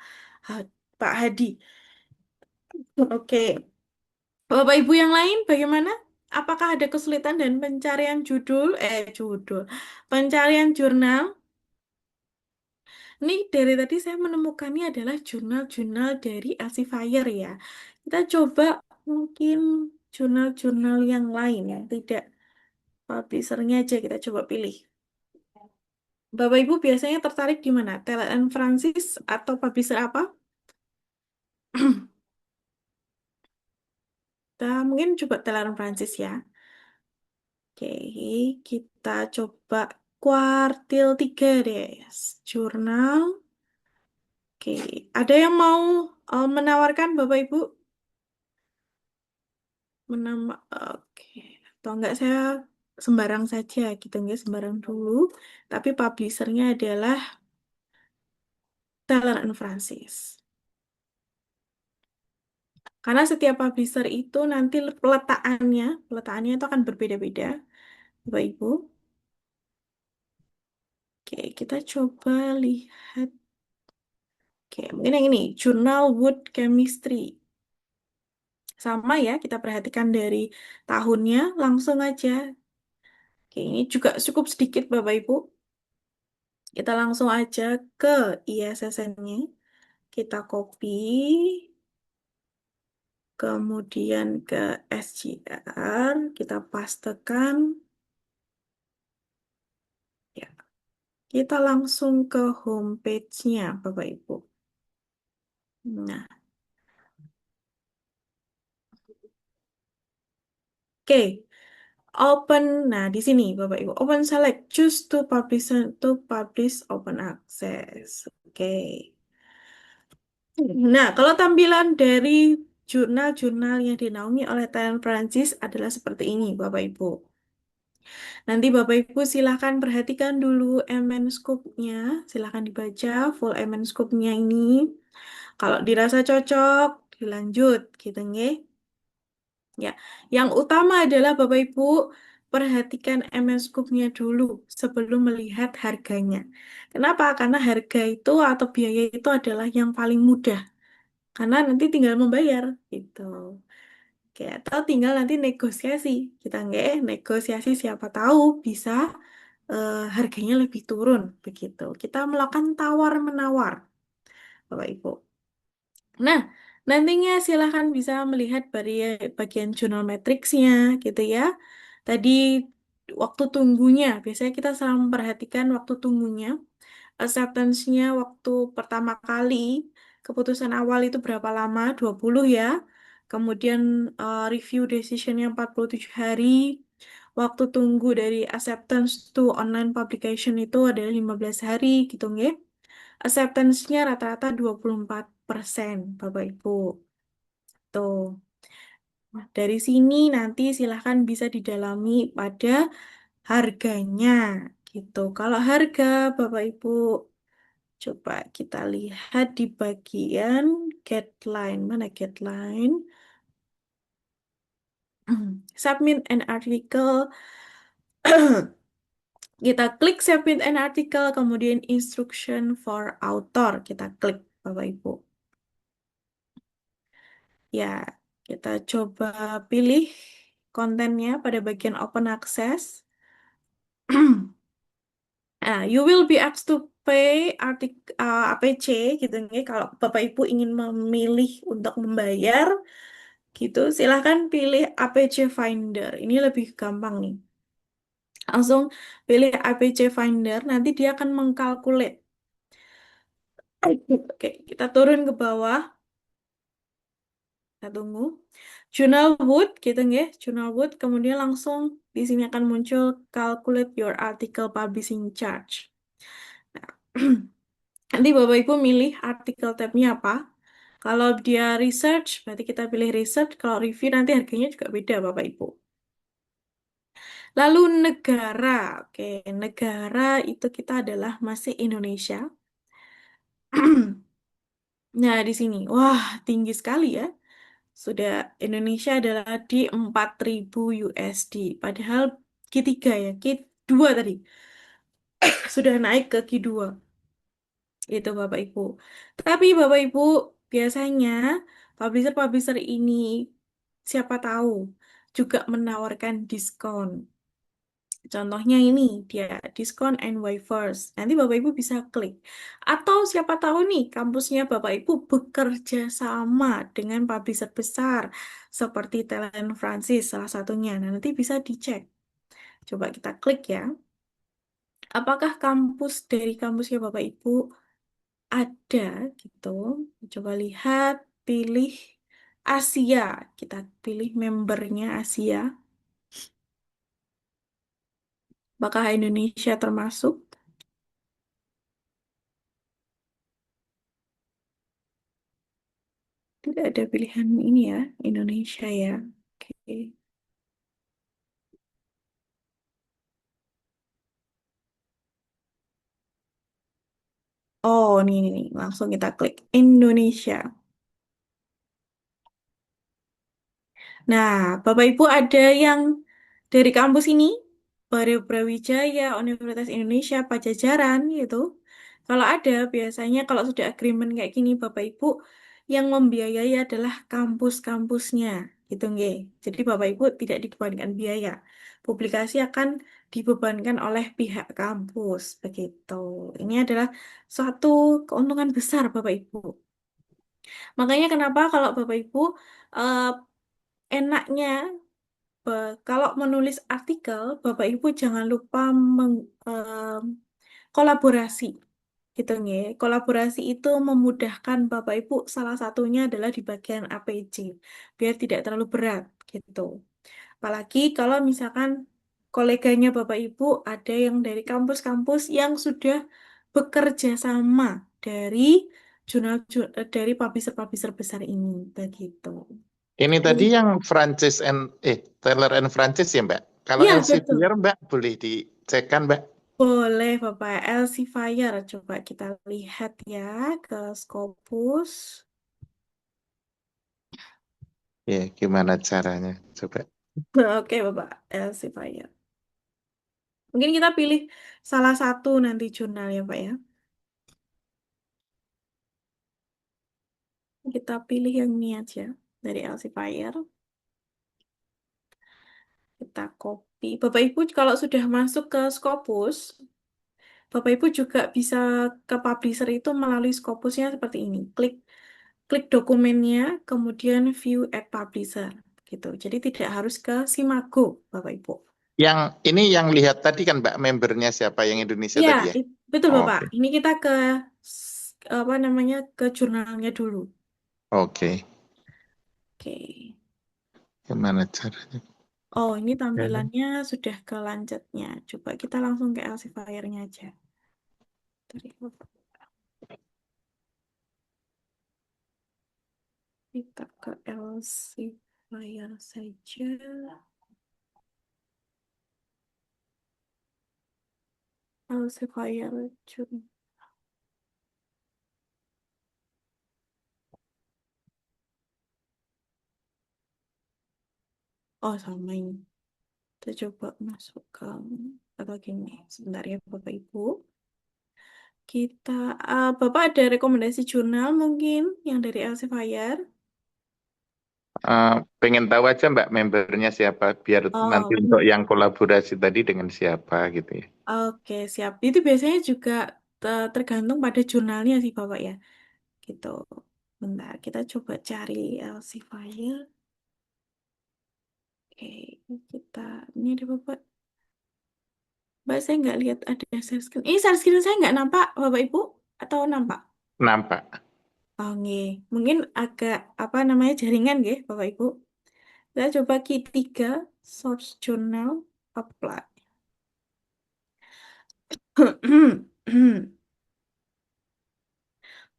Hadi. Oke. Bapak Ibu yang lain bagaimana? Apakah ada kesulitan dan pencarian jurnal? Ini dari tadi saya menemukannya adalah jurnal-jurnal dari Elsevier ya. Kita coba mungkin jurnal-jurnal yang lain yang tidak publishernya aja kita coba pilih. Bapak Ibu biasanya tertarik di mana? TLN Francis atau publisher apa? Kita mungkin coba TLN Francis ya. Oke, kita coba kuartil 3 deh. Jurnal. Oke, ada yang mau menawarkan Bapak Ibu? Menambah, oke. Atau enggak saya sembarang saja gitu, enggak sembarang dulu. Tapi publishernya adalah Teller and Francis. Karena setiap publisher itu nanti peletakannya itu akan berbeda-beda, Bapak Ibu. Oke, kita coba lihat. Oke, mungkin yang ini, Jurnal Wood Chemistry. Sama ya, kita perhatikan dari tahunnya, langsung aja. Oke, ini juga cukup sedikit Bapak Ibu. Kita langsung aja ke ISSN-nya. Kita copy, kemudian ke SGR, kita pastekan. Ya, kita langsung ke homepage-nya, Bapak Ibu. Nah, Oke. Open. Nah, di sini Bapak Ibu, open select choose to publish open access. Oke. Nah, kalau tampilan dari jurnal-jurnal yang dinaungi oleh Talent Prancis adalah seperti ini, Bapak Ibu. Nanti Bapak Ibu silahkan perhatikan dulu MN Scoop-nya, silahkan dibaca full MN Scoop-nya ini. Kalau dirasa cocok, dilanjut, gitu nggih. Ya, yang utama adalah Bapak Ibu perhatikan MS Scoop-nya dulu sebelum melihat harganya. Kenapa? Karena harga itu atau biaya itu adalah yang paling mudah. Karena nanti tinggal membayar gitu. Oke, atau tinggal nanti negosiasi. Kita nggak negosiasi siapa tahu bisa harganya lebih turun begitu. Kita melakukan tawar-menawar, Bapak Ibu. Nah, nantinya silahkan bisa melihat bagian jurnal matriksnya gitu ya. Tadi waktu tunggunya, biasanya kita selalu memperhatikan waktu tunggunya. Acceptance-nya waktu pertama kali, keputusan awal itu berapa lama? 20 ya. Kemudian review decision-nya 47 hari. Waktu tunggu dari acceptance to online publication itu adalah 15 hari gitu nggih. Acceptance-nya rata-rata 24%, Bapak Ibu. Tuh. Nah, dari sini nanti silahkan bisa didalami pada harganya gitu. Kalau harga Bapak Ibu coba kita lihat di bagian guideline. Mana guideline? Submit an article. Kita klik submit an article, kemudian instruction for author. Kita klik Bapak Ibu. Ya, kita coba pilih kontennya pada bagian open access. Nah, you will be asked to pay APC gitu nih. Kalau Bapak Ibu ingin memilih untuk membayar gitu, silahkan pilih APC Finder. Ini lebih gampang nih. Langsung pilih APC Finder, nanti dia akan mengkalkulate. Oke, kita turun ke bawah. Kita tunggu. Journal Wood, gitu ya. Journal Wood, kemudian langsung di sini akan muncul calculate your article publishing charge. Nah, nanti Bapak Ibu milih artikel tab-nya apa. Kalau dia research, berarti kita pilih research. Kalau review nanti harganya juga beda Bapak Ibu. Lalu negara, oke, negara itu kita adalah masih Indonesia. Nah, di sini, wah tinggi sekali ya. Sudah Indonesia adalah di 4.000 USD. Padahal Q3 ya, Q2 tadi. Sudah naik ke Q2. Itu Bapak Ibu. Tapi Bapak Ibu, biasanya publisher-publisher ini siapa tahu juga menawarkan diskon. Contohnya ini, dia diskon and waivers. Nanti Bapak Ibu bisa klik. Atau siapa tahu nih, kampusnya Bapak Ibu bekerja sama dengan publisher besar seperti Talent Francis salah satunya. Nah, nanti bisa dicek. Coba kita klik ya. Apakah kampus dari kampusnya Bapak Ibu ada gitu? Coba lihat, pilih Asia. Kita pilih membernya Asia. Apakah Indonesia termasuk? Tidak ada pilihan ini ya, Indonesia ya. Oke. Oh, ini, langsung kita klik Indonesia. Nah, Bapak Ibu ada yang dari kampus ini, Brawijaya, Universitas Indonesia, Pajajaran gitu. Kalau ada, biasanya kalau sudah agreement kayak gini, Bapak Ibu yang membiayai adalah kampus-kampusnya, gitu nggih. Jadi Bapak Ibu tidak dibebankan biaya. Publikasi akan dibebankan oleh pihak kampus, begitu. Ini adalah suatu keuntungan besar Bapak Ibu. Makanya kenapa kalau Bapak Ibu eh, enaknya kalau menulis artikel, Bapak Ibu jangan lupa kolaborasi gitu ya. Kolaborasi itu memudahkan Bapak Ibu, salah satunya adalah di bagian APC, biar tidak terlalu berat gitu. Apalagi kalau misalkan koleganya Bapak Ibu ada yang dari kampus-kampus yang sudah bekerja sama dari dari publisher-publisher besar ini, begitu. Ini tadi yang Taylor and Francis ya Mbak. Kalau Iya, betul. Elsevier Mbak boleh dicekkan Mbak. Boleh Bapak. Elsevier, coba kita lihat ya ke Scopus. Ya, gimana caranya? Coba. Oke Bapak, Elsevier. Mungkin kita pilih salah satu nanti jurnal ya Pak ya. Kita pilih yang ini aja dari Elsevier. Kita copy. Bapak Ibu kalau sudah masuk ke Scopus, Bapak Ibu juga bisa ke publisher itu melalui Scopusnya seperti ini. Klik klik dokumennya, kemudian view at publisher gitu. Jadi tidak harus ke Simago, Bapak Ibu. Yang ini yang lihat tadi kan Mbak membernya siapa yang Indonesia Ya, tadi ya? betul Oh, Bapak. oke. Ini kita ke apa namanya ke jurnalnya dulu. Oke. Oke. Gimana caranya? Oh, ini tampilannya sudah ke lanjutnya. Coba kita langsung ke Elsevier-nya aja. Bentar ya, Bapak. Kita ke Elsevier saja. Elsevier jurnal. Oh, sama ini. Kita coba masuk ke atau gini. Sebentar ya, Bapak Ibu. Kita, Bapak ada rekomendasi jurnal mungkin yang dari Elsevier? Pengen tahu aja Mbak membernya siapa biar nanti Oh, untuk yang kolaborasi tadi dengan siapa gitu ya. oke, siap. Itu biasanya juga tergantung pada jurnalnya sih, Bapak ya. Gitu. Bentar, kita coba cari Elsevier. Oke, kita ini ada Bapak. Mbak, saya nggak lihat ada share screen. Ini share screen saya nggak nampak, Bapak Ibu? Atau nampak? Nampak. Oh, nggih. Mungkin agak apa namanya jaringan nggih, Bapak Ibu. Kita coba key 3 source journal apply.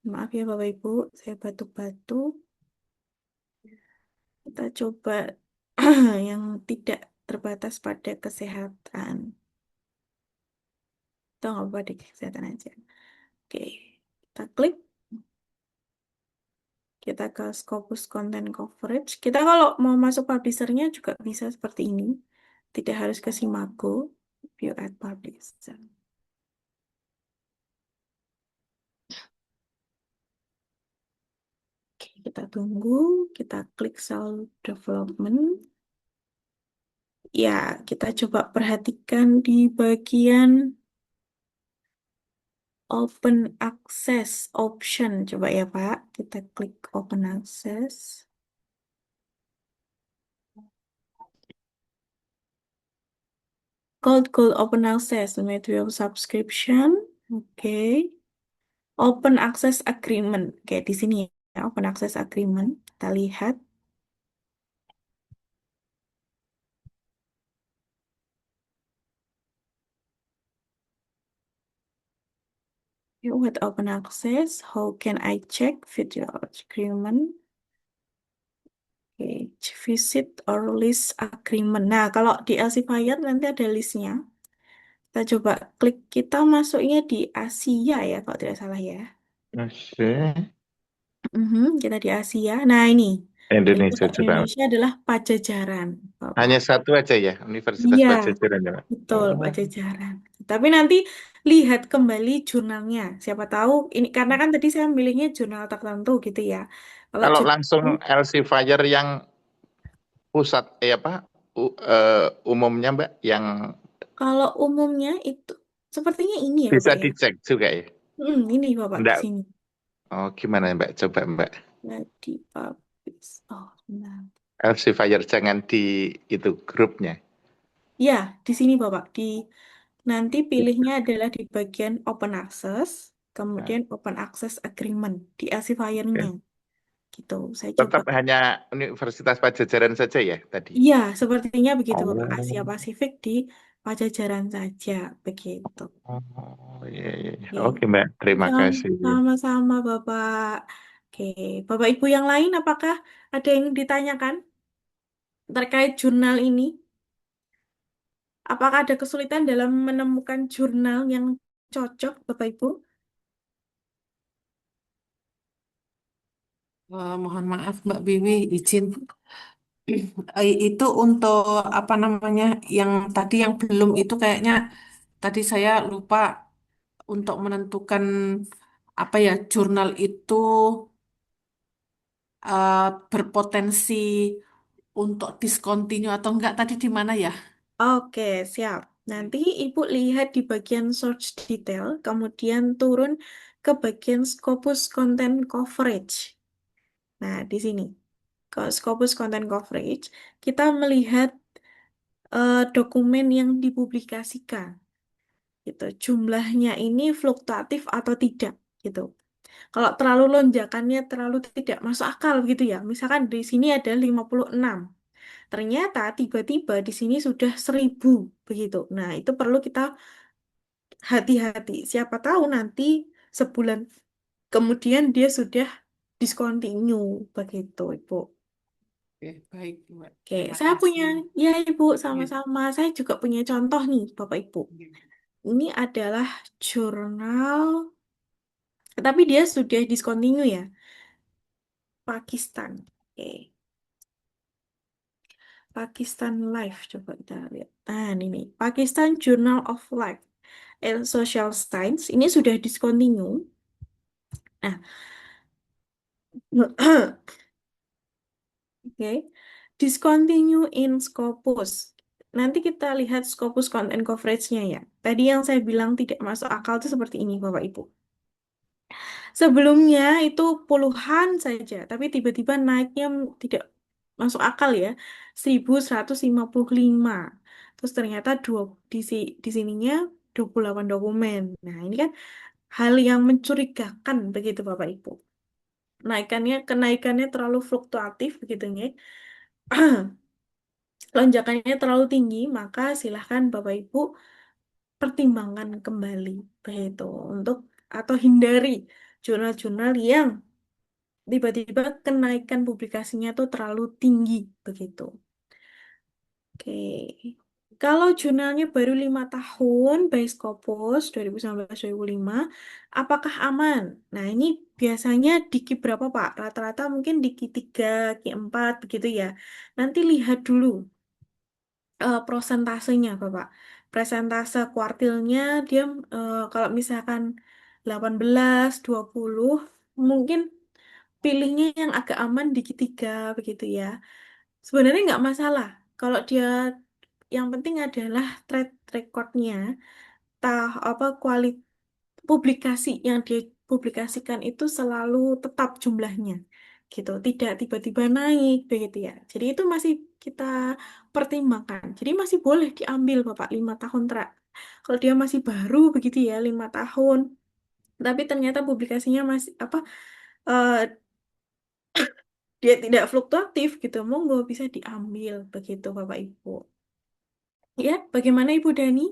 Maaf ya Bapak Ibu, saya batuk-batuk. Kita coba yang tidak terbatas pada kesehatan. Kita nggak apa di kesehatan aja. Oke, kita klik. Kita ke Scopus Content Coverage. Kita kalau mau masuk publishernya juga bisa seperti ini. Tidak harus ke Simago. View at Publisher. Oke, kita tunggu. Kita klik Cell Development. Ya, kita coba perhatikan di bagian Open Access Option. Coba ya Pak, kita klik Open Access. Gold Open Access, method of subscription. Oke. Open Access Agreement. Oke, di sini ya, Open Access Agreement. Kita lihat. With Open Access, how can I check video agreement? Oke, visit or list agreement. Nah, kalau di Elsevier nanti ada listnya. Kita coba klik, kita masuknya di Asia ya, kalau tidak salah ya. Oke. Kita di Asia. Nah, ini. Indonesia Untuk coba. Indonesia adalah Pajajaran, Bapak. Hanya satu aja ya, Universitas Iya, Pajajaran ya Mbak? betul, Pajajaran. Tapi nanti lihat kembali jurnalnya. Siapa tahu ini karena kan tadi saya milihnya jurnal tertentu gitu ya. Kalau Kalau jurnal langsung Elsevier yang pusat umumnya Mbak yang kalau umumnya itu sepertinya ini ya bisa Bapak ya. dicek juga ya. Ini Bapak di Enggak. sini. Oh, gimana Mbak? Coba Mbak. Di publish. Oh, nah. Elsevier jangan di itu grupnya. Ya, di sini Bapak. Nanti pilihnya adalah di bagian Open Access, kemudian Open Access Agreement di Elsevier-nya. Gitu. Saya coba. Tetap hanya Universitas Pajajaran saja ya tadi. Iya, sepertinya begitu Bapak. Asia Oh, Pasifik di Pajajaran saja begitu. oh iya, iya, iya. Oke. Oke Mbak, terima kasih. Sama-sama Bapak. Oke, Bapak Ibu yang lain apakah ada yang ditanyakan terkait jurnal ini? Apakah ada kesulitan dalam menemukan jurnal yang cocok, Bapak Ibu? Mohon maaf Mbak Biwi, izin. Itu untuk apa namanya yang tadi yang belum itu kayaknya tadi saya lupa untuk menentukan apa ya jurnal itu eh, berpotensi untuk discontinue atau enggak tadi di mana ya? Oke, siap. Nanti Ibu lihat di bagian search detail, kemudian turun ke bagian Scopus Content Coverage. Nah, di sini, ke Scopus Content Coverage, kita melihat dokumen yang dipublikasikan. Gitu. Jumlahnya ini fluktuatif atau tidak, gitu. Kalau terlalu lonjakannya terlalu tidak masuk akal gitu ya. Misalkan di sini ada 56. Ternyata tiba-tiba di sini sudah 1000 begitu. Nah, itu perlu kita hati-hati. Siapa tahu nanti sebulan kemudian dia sudah discontinue begitu, Ibu. Oke, baik, Mbak. Oke, Terima saya punya, kasih. ya Ibu, Iya, sama-sama. Saya juga punya contoh nih, Bapak Ibu. iya. Ini adalah jurnal, tapi dia sudah discontinue ya, Pakistan. Oke, Pakistan Life, coba kita lihat. Nah, ini Pakistan Journal of Life and Social Science. Ini sudah discontinue. Nah, oke, discontinue in Scopus. Nanti kita lihat Scopus content coverage-nya ya. Tadi yang saya bilang tidak masuk akal itu seperti ini, Bapak Ibu. Sebelumnya itu puluhan saja, tapi tiba-tiba naiknya tidak masuk akal ya, 1155. Terus ternyata di sininya 28 dokumen. Nah, ini kan hal yang mencurigakan begitu Bapak Ibu. Kenaikannya terlalu fluktuatif begitu ya. Lonjakannya terlalu tinggi, maka silahkan Bapak Ibu pertimbangkan kembali begitu untuk atau hindari jurnal-jurnal yang tiba-tiba kenaikan publikasinya tuh terlalu tinggi begitu. Oke. Kalau jurnalnya baru 5 tahun, by Scopus 2019-2005, apakah aman? Nah, ini biasanya di Q berapa, Pak? Rata-rata mungkin di Q3, Q4, begitu ya. Nanti lihat dulu prosentasenya, Bapak. Presentase kuartilnya, dia kalau misalkan 18, 20, mungkin pilihnya yang agak aman di Q3, begitu ya. Sebenarnya nggak masalah. Kalau dia yang penting adalah track recordnya, apa kualitas publikasi yang dia publikasikan itu selalu tetap jumlahnya, gitu. Tidak tiba-tiba naik, begitu ya. Jadi itu masih kita pertimbangkan. Jadi masih boleh diambil Bapak 5 tahun kalau dia masih baru begitu ya 5 tahun, tapi ternyata publikasinya masih apa eh, dia tidak fluktuatif gitu, monggo bisa diambil begitu Bapak Ibu. Ya, bagaimana Ibu Dani?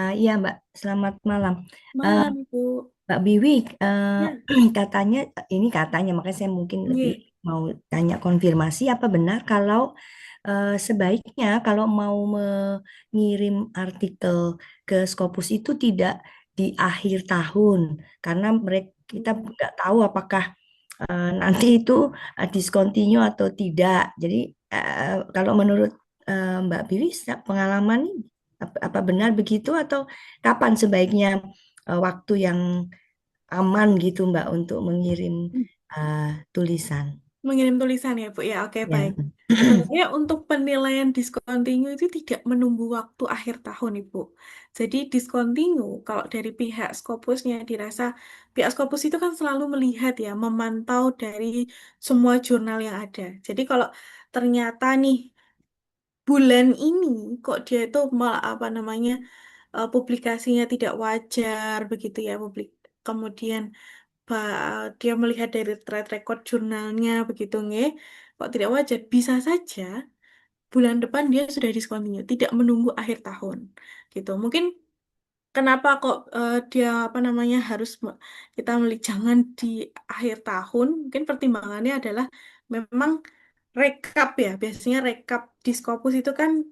Iya Mbak, selamat malam. Eh, Malam Ibu. Mbak Biwi, Ya, katanya ini katanya, makanya saya mungkin lebih nggih. mau tanya konfirmasi apa benar kalau sebaiknya kalau mau mengirim artikel ke Scopus itu tidak di akhir tahun karena mereka kita nggak tahu apakah nanti itu discontinue atau tidak. Jadi kalau menurut Mbak Biwi, pengalaman ini apa benar begitu atau kapan sebaiknya waktu yang aman gitu Mbak untuk mengirim uh, tulisan? Mengirim tulisan ya, Bu. Ya, oke, Ya. baik. Sebenarnya untuk penilaian discontinue itu tidak menunggu waktu akhir tahun, Ibu. Jadi discontinue, kalau dari pihak Scopusnya dirasa, pihak Scopus itu kan selalu melihat ya, memantau dari semua jurnal yang ada. Jadi kalau ternyata nih, bulan ini kok dia itu malah apa namanya, publikasinya tidak wajar, begitu ya, kemudian dia melihat dari track record jurnalnya begitu nggih, kok tidak wajar, bisa saja bulan depan dia sudah discontinue, tidak menunggu akhir tahun gitu. Mungkin kenapa kok dia apa namanya harus kita jangan di akhir tahun? Mungkin pertimbangannya adalah memang rekap ya. Biasanya rekap di Scopus itu kan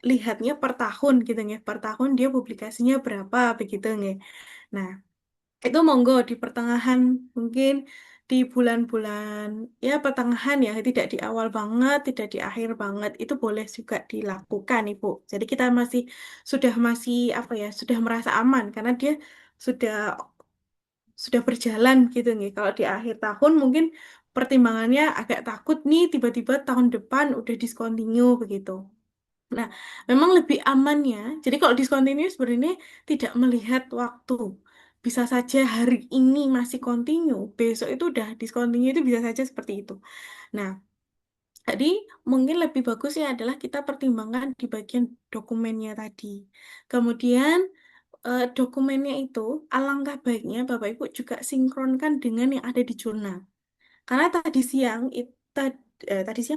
lihatnya per tahun gitu ya. Per tahun dia publikasinya berapa begitu nggih. Nah, itu monggo di pertengahan mungkin di bulan-bulan ya pertengahan ya, tidak di awal banget, tidak di akhir banget, itu boleh juga dilakukan Ibu. Jadi kita masih apa ya, sudah merasa aman karena dia sudah sudah berjalan gitu nih. Kalau di akhir tahun mungkin pertimbangannya agak takut nih tiba-tiba tahun depan udah discontinue begitu. Nah, memang lebih amannya. Jadi kalau discontinue sebenarnya tidak melihat waktu. Bisa saja hari ini masih continue, besok itu udah discontinue itu bisa saja seperti itu. Nah, jadi mungkin lebih bagusnya adalah kita pertimbangkan di bagian dokumennya tadi. Kemudian dokumennya itu alangkah baiknya Bapak Ibu juga sinkronkan dengan yang ada di jurnal. Karena tadi siang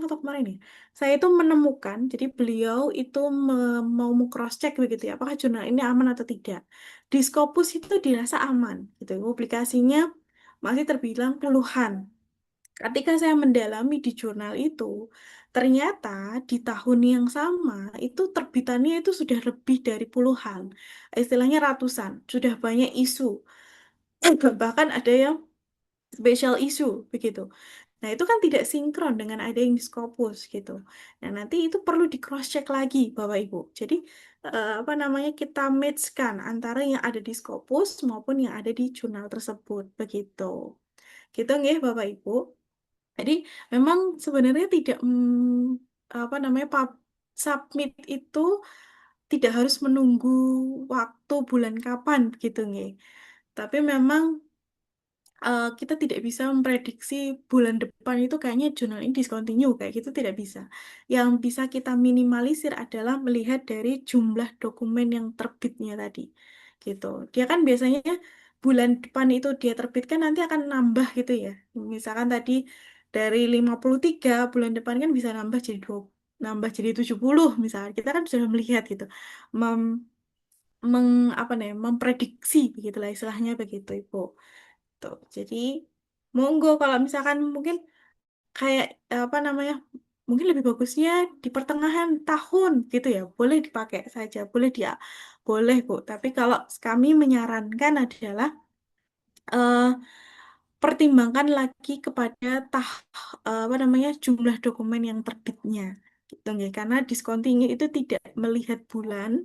atau kemarin ya, saya itu menemukan, jadi beliau itu mau cross check begitu ya, apakah jurnal ini aman atau tidak. Di Scopus itu dirasa aman, gitu. Publikasinya masih terbilang puluhan. Ketika saya mendalami di jurnal itu, ternyata di tahun yang sama itu terbitannya itu sudah lebih dari puluhan, istilahnya ratusan, sudah banyak isu, bahkan ada yang special issue begitu. Nah, itu kan tidak sinkron dengan ada yang di Scopus gitu. Nah, nanti itu perlu di cross check lagi Bapak Ibu. Jadi apa namanya kita matchkan antara yang ada di Scopus maupun yang ada di jurnal tersebut begitu. Gitu nggih Bapak Ibu. Jadi memang sebenarnya tidak apa namanya submit itu tidak harus menunggu waktu bulan kapan gitu nggih. Tapi memang kita tidak bisa memprediksi bulan depan itu kayaknya jurnal ini discontinue kayak gitu tidak bisa. Yang bisa kita minimalisir adalah melihat dari jumlah dokumen yang terbitnya tadi. Gitu. Dia kan biasanya bulan depan itu dia terbitkan nanti akan nambah gitu ya. Misalkan tadi dari 53 bulan depan kan bisa nambah jadi 70 misalnya. Kita kan sudah melihat gitu. Mem, apa namanya memprediksi begitulah istilahnya begitu Ibu. Tuh. Jadi monggo kalau misalkan mungkin kayak apa namanya mungkin lebih bagusnya di pertengahan tahun gitu ya boleh dipakai saja boleh Bu tapi kalau kami menyarankan adalah eh, pertimbangkan lagi kepada apa namanya jumlah dokumen yang terbitnya gitu ya karena discontinue itu tidak melihat bulan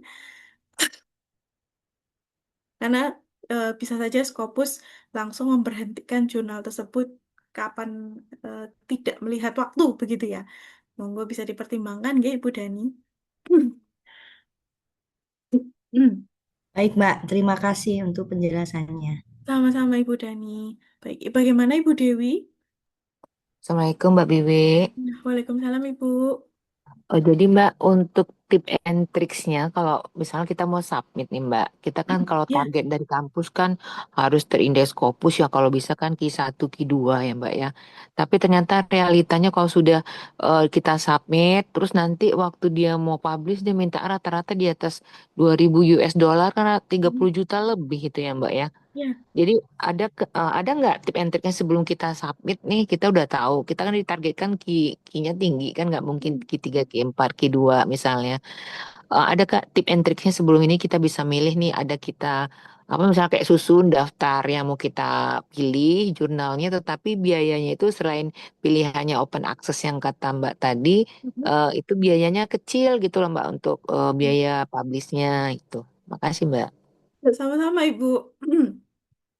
karena bisa saja Scopus langsung memberhentikan jurnal tersebut kapan eh, tidak melihat waktu begitu ya. Monggo bisa dipertimbangkan ya Ibu Dani. Baik, Mbak. Terima kasih untuk penjelasannya. Sama-sama Ibu Dani. Baik, bagaimana Ibu Dewi? Assalamualaikum Mbak Bibi. Waalaikumsalam Ibu. Oh, jadi Mbak untuk tip and tricksnya kalau misalnya kita mau submit nih Mbak, kita kan kalau Ya, target dari kampus kan harus terindeks Scopus ya kalau bisa kan Q1, Q2 ya Mbak ya. Tapi ternyata realitanya kalau sudah kita submit terus nanti waktu dia mau publish dia minta rata-rata di atas 2000 US dollar karena 30 juta lebih itu ya Mbak ya. ya. Jadi ada nggak tip and triknya sebelum kita submit nih kita udah tahu kita kan ditargetkan key-nya tinggi kan nggak mungkin Q3, Q4, Q2 misalnya. Ada kak tip and triknya sebelum ini kita bisa milih nih ada kita apa misalnya kayak susun daftar yang mau kita pilih jurnalnya tetapi biayanya itu selain pilihannya open access yang kata Mbak tadi itu biayanya kecil gitu loh Mbak untuk biaya publishnya itu. Makasih Mbak. Sama-sama Ibu.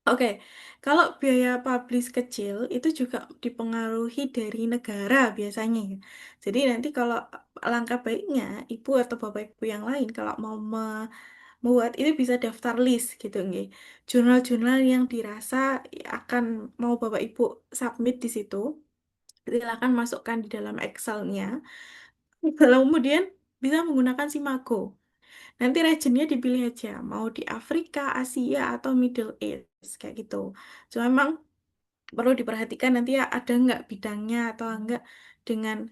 Oke, kalau biaya publish kecil itu juga dipengaruhi dari negara biasanya ya. Jadi nanti kalau langkah baiknya Ibu atau Bapak Ibu yang lain kalau mau membuat itu bisa daftar list gitu nggih. Jurnal-jurnal yang dirasa akan mau Bapak Ibu submit di situ, silakan masukkan di dalam Excel-nya. Lalu kemudian bisa menggunakan Simago. Nanti regionnya dipilih aja, mau di Afrika, Asia, atau Middle East, kayak gitu. Cuma memang perlu diperhatikan nanti ya ada nggak bidangnya atau enggak dengan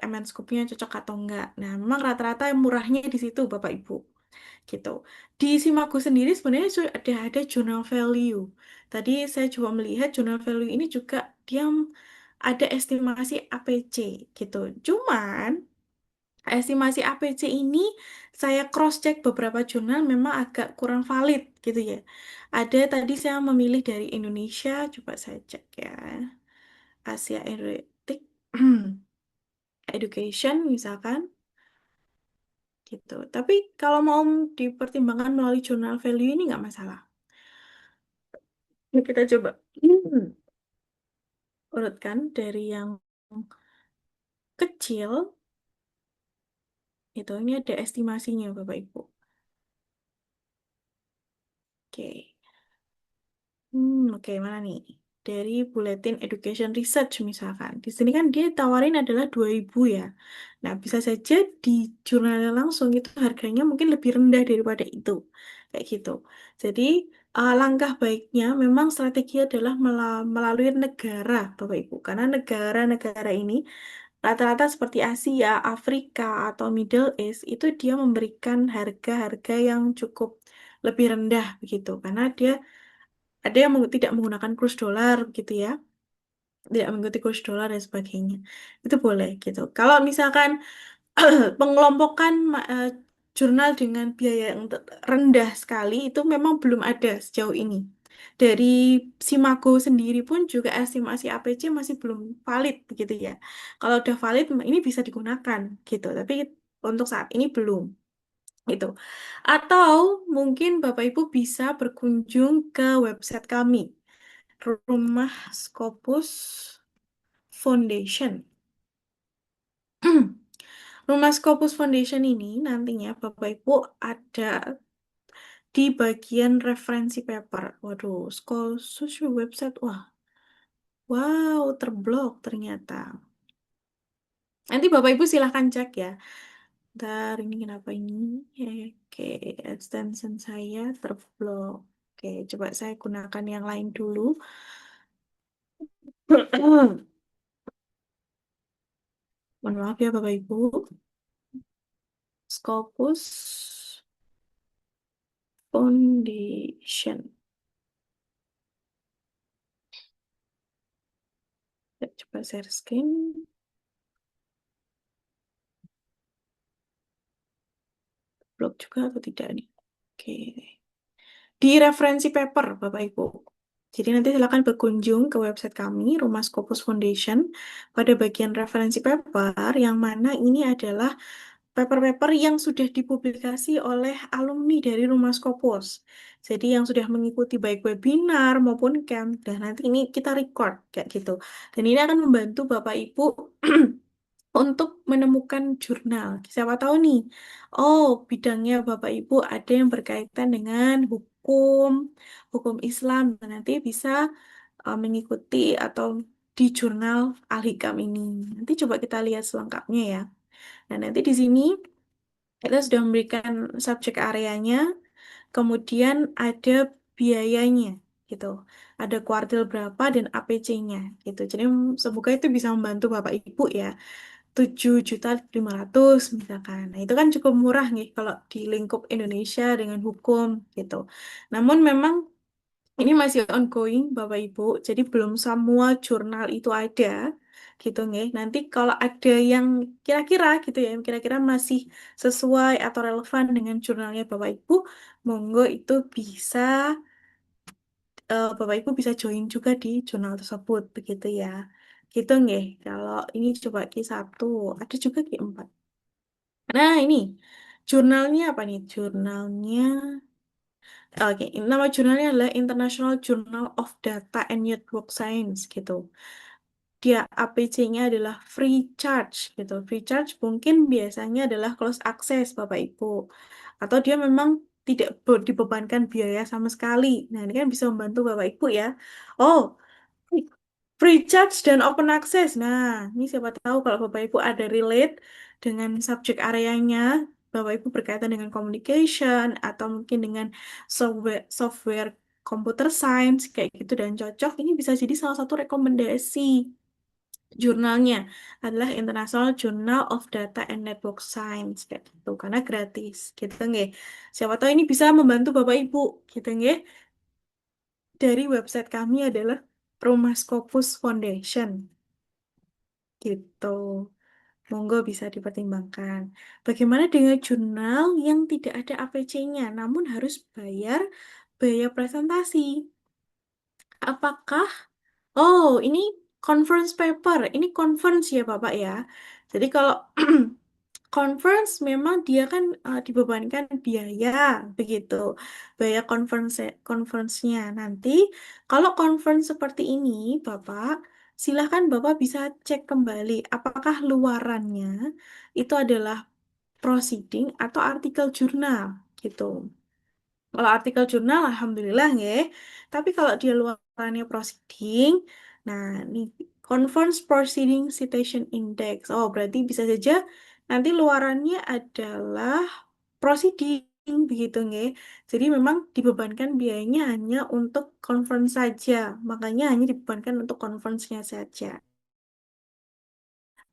MN-Scoop-nya cocok atau enggak. Nah, memang rata-rata murahnya di situ Bapak Ibu. Gitu. Di Simaku sendiri sebenarnya ada journal value. Tadi saya coba melihat journal value ini juga dia ada estimasi APC gitu. Cuman estimasi APC ini saya cross check beberapa jurnal memang agak kurang valid gitu ya. Ada tadi saya memilih dari Indonesia, coba saya cek ya. Asia Erotic Education misalkan gitu. Tapi kalau mau dipertimbangkan melalui journal value ini nggak masalah. Ini kita coba urutkan dari yang kecil itu. Ini ada estimasinya Bapak Ibu. Oke. Oke, mana nih? Dari Bulletin Education Research misalkan. Di sini kan dia tawarin adalah 2.000 ya. Nah, bisa saja di jurnalnya langsung itu harganya mungkin lebih rendah daripada itu. Kayak gitu. Jadi, langkah baiknya memang strategi adalah melalui negara, Bapak Ibu. Karena negara-negara ini rata-rata seperti Asia, Afrika, atau Middle East itu dia memberikan harga-harga yang cukup lebih rendah begitu. Karena dia ada yang tidak menggunakan kurs dolar gitu ya, tidak mengikuti kurs dolar dan sebagainya. Itu boleh gitu. Kalau misalkan pengelompokan jurnal dengan biaya yang rendah sekali itu memang belum ada sejauh ini. Dari Simago sendiri pun juga estimasi APC masih belum valid begitu ya. Kalau udah valid ini bisa digunakan gitu, tapi untuk saat ini belum gitu. Atau mungkin Bapak Ibu bisa berkunjung ke website kami, Rumah Scopus Foundation. Rumah Scopus Foundation ini nantinya Bapak Ibu ada di bagian referensi paper. Waduh, Scopus website, wah, wow, terblok ternyata. Nanti Bapak Ibu silahkan cek ya. Ntar ini kenapa ini? Oke, extension saya terblok. Oke, coba saya gunakan yang lain dulu. Mohon maaf ya Bapak Ibu. Scopus Foundation. Ya, coba share screen. Blok juga atau tidak nih? Oke. Di referensi paper, Bapak Ibu. Jadi nanti silakan berkunjung ke website kami, Rumah Scopus Foundation, pada bagian referensi paper, yang mana ini adalah paper-paper yang sudah dipublikasi oleh alumni dari Rumah Scopus. Jadi yang sudah mengikuti baik webinar maupun camp, dan nanti ini kita record kayak gitu. Dan ini akan membantu Bapak Ibu untuk menemukan jurnal. Siapa tahu nih, oh bidangnya Bapak Ibu ada yang berkaitan dengan hukum Islam, dan nanti bisa mengikuti atau di jurnal Al-Hikam ini. Nanti coba kita lihat selengkapnya ya. Nah, nanti di sini kita sudah memberikan subjek areanya, kemudian ada biayanya gitu. Ada kuartil berapa dan APC-nya gitu. Jadi semoga itu bisa membantu Bapak Ibu ya. 7.500.000 misalkan. Nah, itu kan cukup murah nih kalau di lingkup Indonesia dengan hukum gitu. Namun memang ini masih ongoing Bapak Ibu, jadi belum semua jurnal itu ada gitu nih. Nanti kalau ada yang kira-kira gitu ya, yang kira-kira masih sesuai atau relevan dengan jurnalnya Bapak Ibu, monggo itu bisa Bapak Ibu bisa join juga di jurnal tersebut begitu ya. Gitu nggih. Kalau ini coba Q1, ada juga Q4. Nah, ini jurnalnya apa nih? Jurnalnya Oke, nama jurnalnya adalah International Journal of Data and Network Science gitu. Dia APC-nya adalah free charge gitu. Free charge mungkin biasanya adalah close access Bapak Ibu. Atau dia memang tidak dibebankan biaya sama sekali. Nah, ini kan bisa membantu Bapak Ibu ya. Oh, free charge dan open access. Nah, ini siapa tahu kalau Bapak Ibu ada relate dengan subjek areanya, Bapak Ibu berkaitan dengan communication atau mungkin dengan software computer science kayak gitu dan cocok, ini bisa jadi salah satu rekomendasi. Jurnalnya adalah International Journal of Data and Network Science kayak gitu karena gratis gitu nggih. Siapa tahu ini bisa membantu Bapak Ibu gitu nggih. Dari website kami adalah Rumah Scopus Foundation gitu. Monggo bisa dipertimbangkan. Bagaimana dengan jurnal yang tidak ada APC-nya namun harus bayar biaya presentasi? Apakah Oh, ini conference paper. Ini conference ya, Bapak ya. Jadi kalau conference memang dia kan dibebankan biaya begitu. Biaya conference-nya. Nanti kalau conference seperti ini, Bapak, silahkan Bapak bisa cek kembali apakah luarannya itu adalah proceeding atau artikel jurnal gitu. Kalau artikel jurnal, alhamdulillah ya. Tapi kalau dia luarannya proceeding, nah nih Conference Proceeding Citation Index. Oh, berarti bisa saja nanti luarannya adalah proceeding begitu nggih. Jadi memang dibebankan biayanya hanya untuk conference saja. Makanya hanya dibebankan untuk conference-nya saja.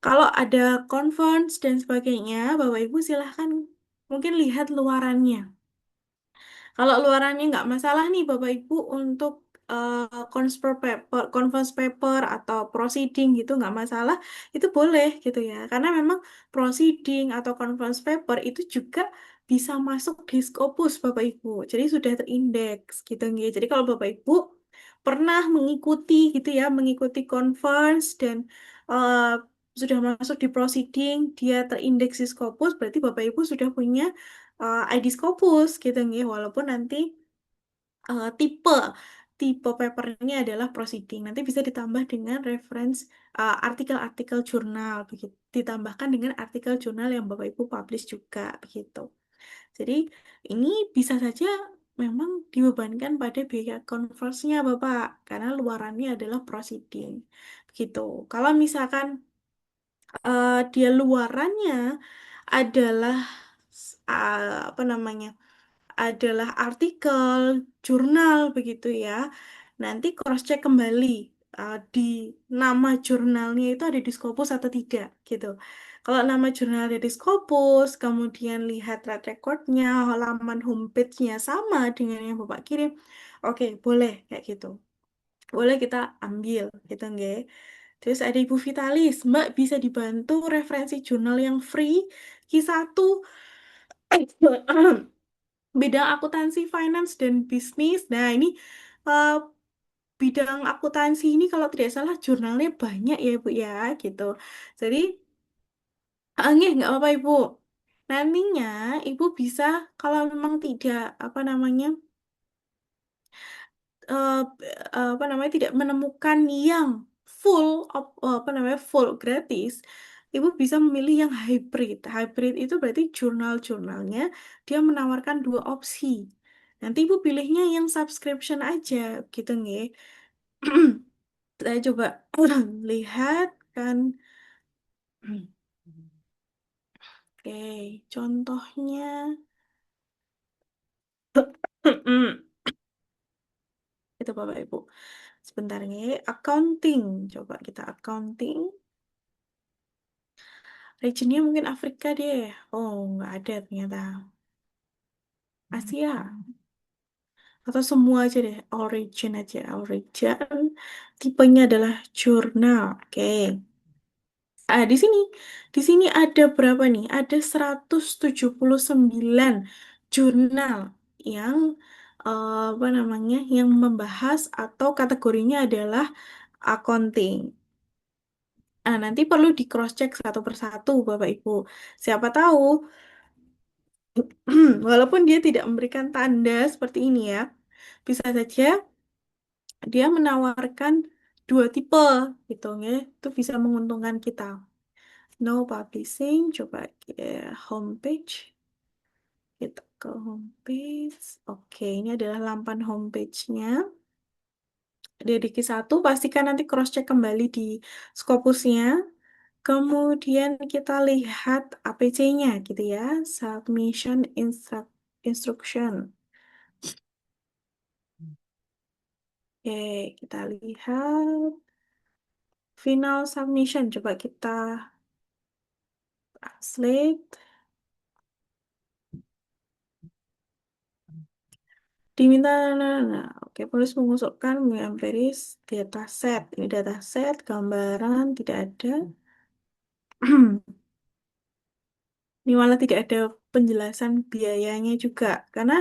Kalau ada conference dan sebagainya, Bapak Ibu silahkan mungkin lihat luarannya. Kalau luarannya nggak masalah nih Bapak Ibu untuk conference paper atau proceeding gitu nggak masalah, itu boleh gitu ya. Karena memang proceeding atau conference paper itu juga bisa masuk di Scopus Bapak Ibu. Jadi sudah terindeks gitu ya. Jadi kalau Bapak Ibu pernah mengikuti gitu ya, mengikuti conference dan eh, sudah masuk di proceeding, dia terindeks di Scopus, berarti Bapak Ibu sudah punya ID Scopus gitu nggih walaupun nanti tipe tipe papernya adalah proceeding nanti bisa ditambah dengan reference artikel-artikel jurnal begitu ditambahkan dengan artikel jurnal yang Bapak Ibu publish juga begitu jadi ini bisa saja memang dibebankan pada biaya converse-nya Bapak karena luarannya adalah proceeding begitu kalau misalkan dia luarannya adalah apa namanya adalah artikel jurnal begitu ya. Nanti cross check kembali di nama jurnalnya itu ada di Scopus atau tidak gitu. Kalau nama jurnal ada di Scopus, kemudian lihat track recordnya, halaman homepage-nya sama dengan yang Bapak kirim, oke boleh kayak gitu. Boleh kita ambil gitu nggih. Terus ada Ibu Vitalis, Mbak bisa dibantu referensi jurnal yang free Q1 bidang akuntansi, finance, dan bisnis. Nah, ini eh, bidang akuntansi ini kalau tidak salah jurnalnya banyak ya, Bu ya, gitu. Jadi, nggak apa-apa, Ibu. Nantinya, Ibu bisa, kalau memang tidak, apa namanya, eh, apa namanya, tidak menemukan yang full, apa namanya, full gratis, Ibu bisa memilih yang hybrid. Hybrid itu berarti jurnal-jurnalnya dia menawarkan dua opsi. Nanti Ibu pilihnya yang subscription aja, gitu nggih. Saya coba lihat kan. Oke, contohnya. Itu Bapak Ibu. Sebentar nih, accounting. Coba kita accounting. Regionnya mungkin Afrika deh. Oh, nggak ada ternyata. Asia. Atau semua aja deh. Origin aja. Origin. Tipenya adalah jurnal. Oke. Di sini ada berapa nih? Ada 179 jurnal yang apa namanya? Yang membahas atau kategorinya adalah accounting. Nanti perlu di cross check satu persatu Bapak Ibu. Siapa tahu walaupun dia tidak memberikan tanda seperti ini ya, bisa saja dia menawarkan dua tipe gitu ya. Itu bisa menguntungkan kita. No publishing, coba homepage. Kita ke homepage. Oke, ini adalah lampan homepage-nya. Dari Q1, pastikan nanti cross-check kembali di Scopus-nya. Kemudian kita lihat APC-nya gitu ya. Submission Instruction. Oke, kita lihat final submission. Coba kita translate. Diminta, nah. Oke, penulis mengusulkan mengempiris dataset. Ini dataset, gambaran, tidak ada. Ini malah tidak ada penjelasan biayanya juga. Karena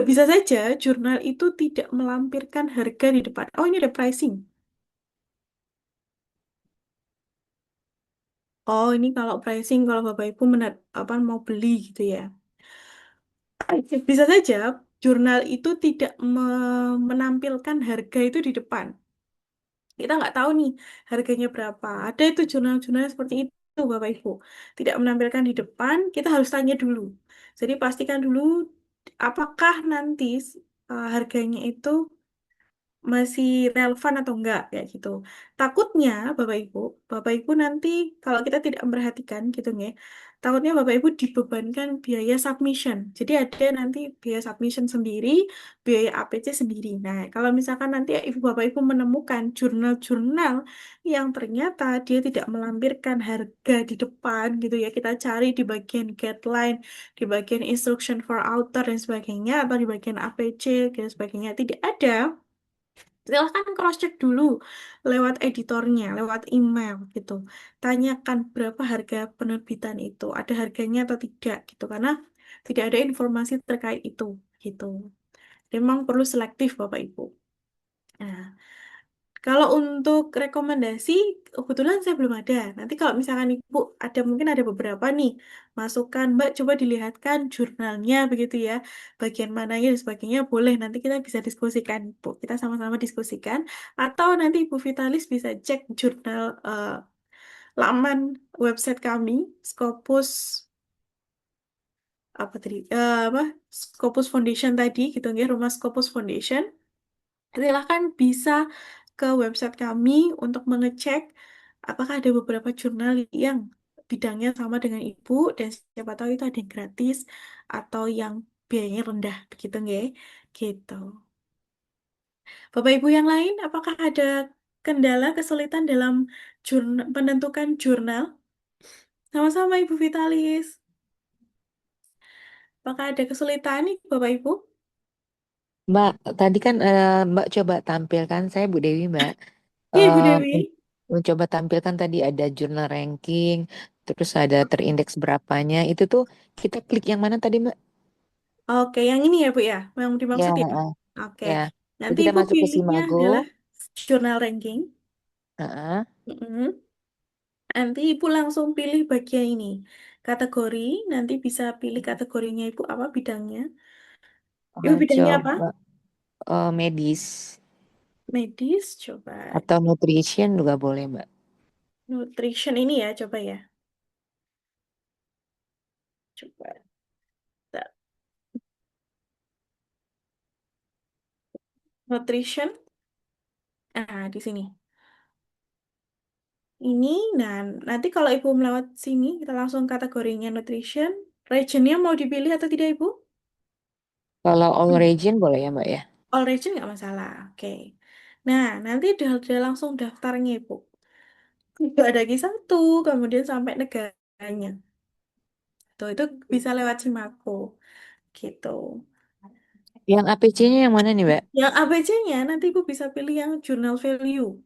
bisa saja jurnal itu tidak melampirkan harga di depan. Oh, ini ada pricing. Oh, ini kalau pricing, kalau Bapak Ibu apa, mau beli gitu ya. Bisa saja jurnal itu tidak menampilkan harga itu di depan. Kita nggak tahu nih harganya berapa. Ada itu jurnal-jurnal seperti itu, Bapak Ibu. Tidak menampilkan di depan, kita harus tanya dulu. Jadi pastikan dulu apakah nanti harganya itu masih relevan atau enggak kayak gitu. Takutnya Bapak Ibu nanti kalau kita tidak memperhatikan gitu ya, takutnya Bapak Ibu dibebankan biaya submission. Jadi ada nanti biaya submission sendiri, biaya APC sendiri. Nah, kalau misalkan nanti Ibu Bapak Ibu menemukan jurnal-jurnal yang ternyata dia tidak melampirkan harga di depan gitu ya, kita cari di bagian guideline, di bagian instruction for author dan sebagainya, atau di bagian APC dan sebagainya tidak ada. Silahkan cross-check dulu lewat editornya, lewat email gitu. Tanyakan berapa harga penerbitan itu, ada harganya atau tidak gitu. Karena tidak ada informasi terkait itu gitu. Memang perlu selektif Bapak Ibu. Nah, kalau untuk rekomendasi, kebetulan saya belum ada. Nanti kalau misalkan Ibu ada, mungkin ada beberapa nih masukan, Mbak coba dilihatkan jurnalnya begitu ya, bagian mananya dan sebagainya, boleh. Nanti kita bisa diskusikan, Bu. Kita sama-sama diskusikan. Atau nanti Ibu Vitalis bisa cek jurnal laman website kami, Scopus apa tadi, apa Scopus Foundation tadi gitu ya, Rumah Scopus Foundation. Silahkan bisa ke website kami untuk mengecek apakah ada beberapa jurnal yang bidangnya sama dengan Ibu dan siapa tahu itu ada yang gratis atau yang biayanya rendah begitu nggih? Gitu. Bapak Ibu yang lain, apakah ada kendala kesulitan dalam menentukan jurnal? Sama-sama Ibu Vitalis. Apakah ada kesulitan nih Bapak Ibu? Mbak, tadi kan Mbak coba tampilkan, saya Bu Dewi Mbak, Iya Ibu eh, Dewi. mencoba tampilkan tadi ada jurnal ranking, terus ada terindeks berapanya, itu tuh kita klik yang mana tadi Mbak? Oke, yang ini ya Bu ya, yang Ya, dimaksud ya. Oke, ya. Jadi nanti kita Ibu masuk ke pilihnya Simago. adalah jurnal ranking. Heeh. Mm-mm. Nanti Ibu langsung pilih bagian ini. Kategori, nanti bisa pilih kategorinya Ibu apa bidangnya. Ibu bidangnya apa? Coba medis Medis, coba. atau nutrition juga boleh Mbak. Nutrition ini ya, coba ya. Coba. Bentar. Nutrition. Ah, di sini. Ini, nah nanti kalau Ibu melewat sini, kita langsung kategorinya nutrition. Regionnya mau dipilih atau tidak Ibu? Kalau all Hmm. region boleh ya Mbak ya? All region nggak masalah. Oke. Nah, nanti udah langsung daftarnya Ibu. Itu ada Q1, kemudian sampai negaranya. Tuh, itu bisa lewat Cimaku. Gitu. Yang APC-nya yang mana nih Mbak? Yang ABC-nya nanti Ibu bisa pilih yang journal value.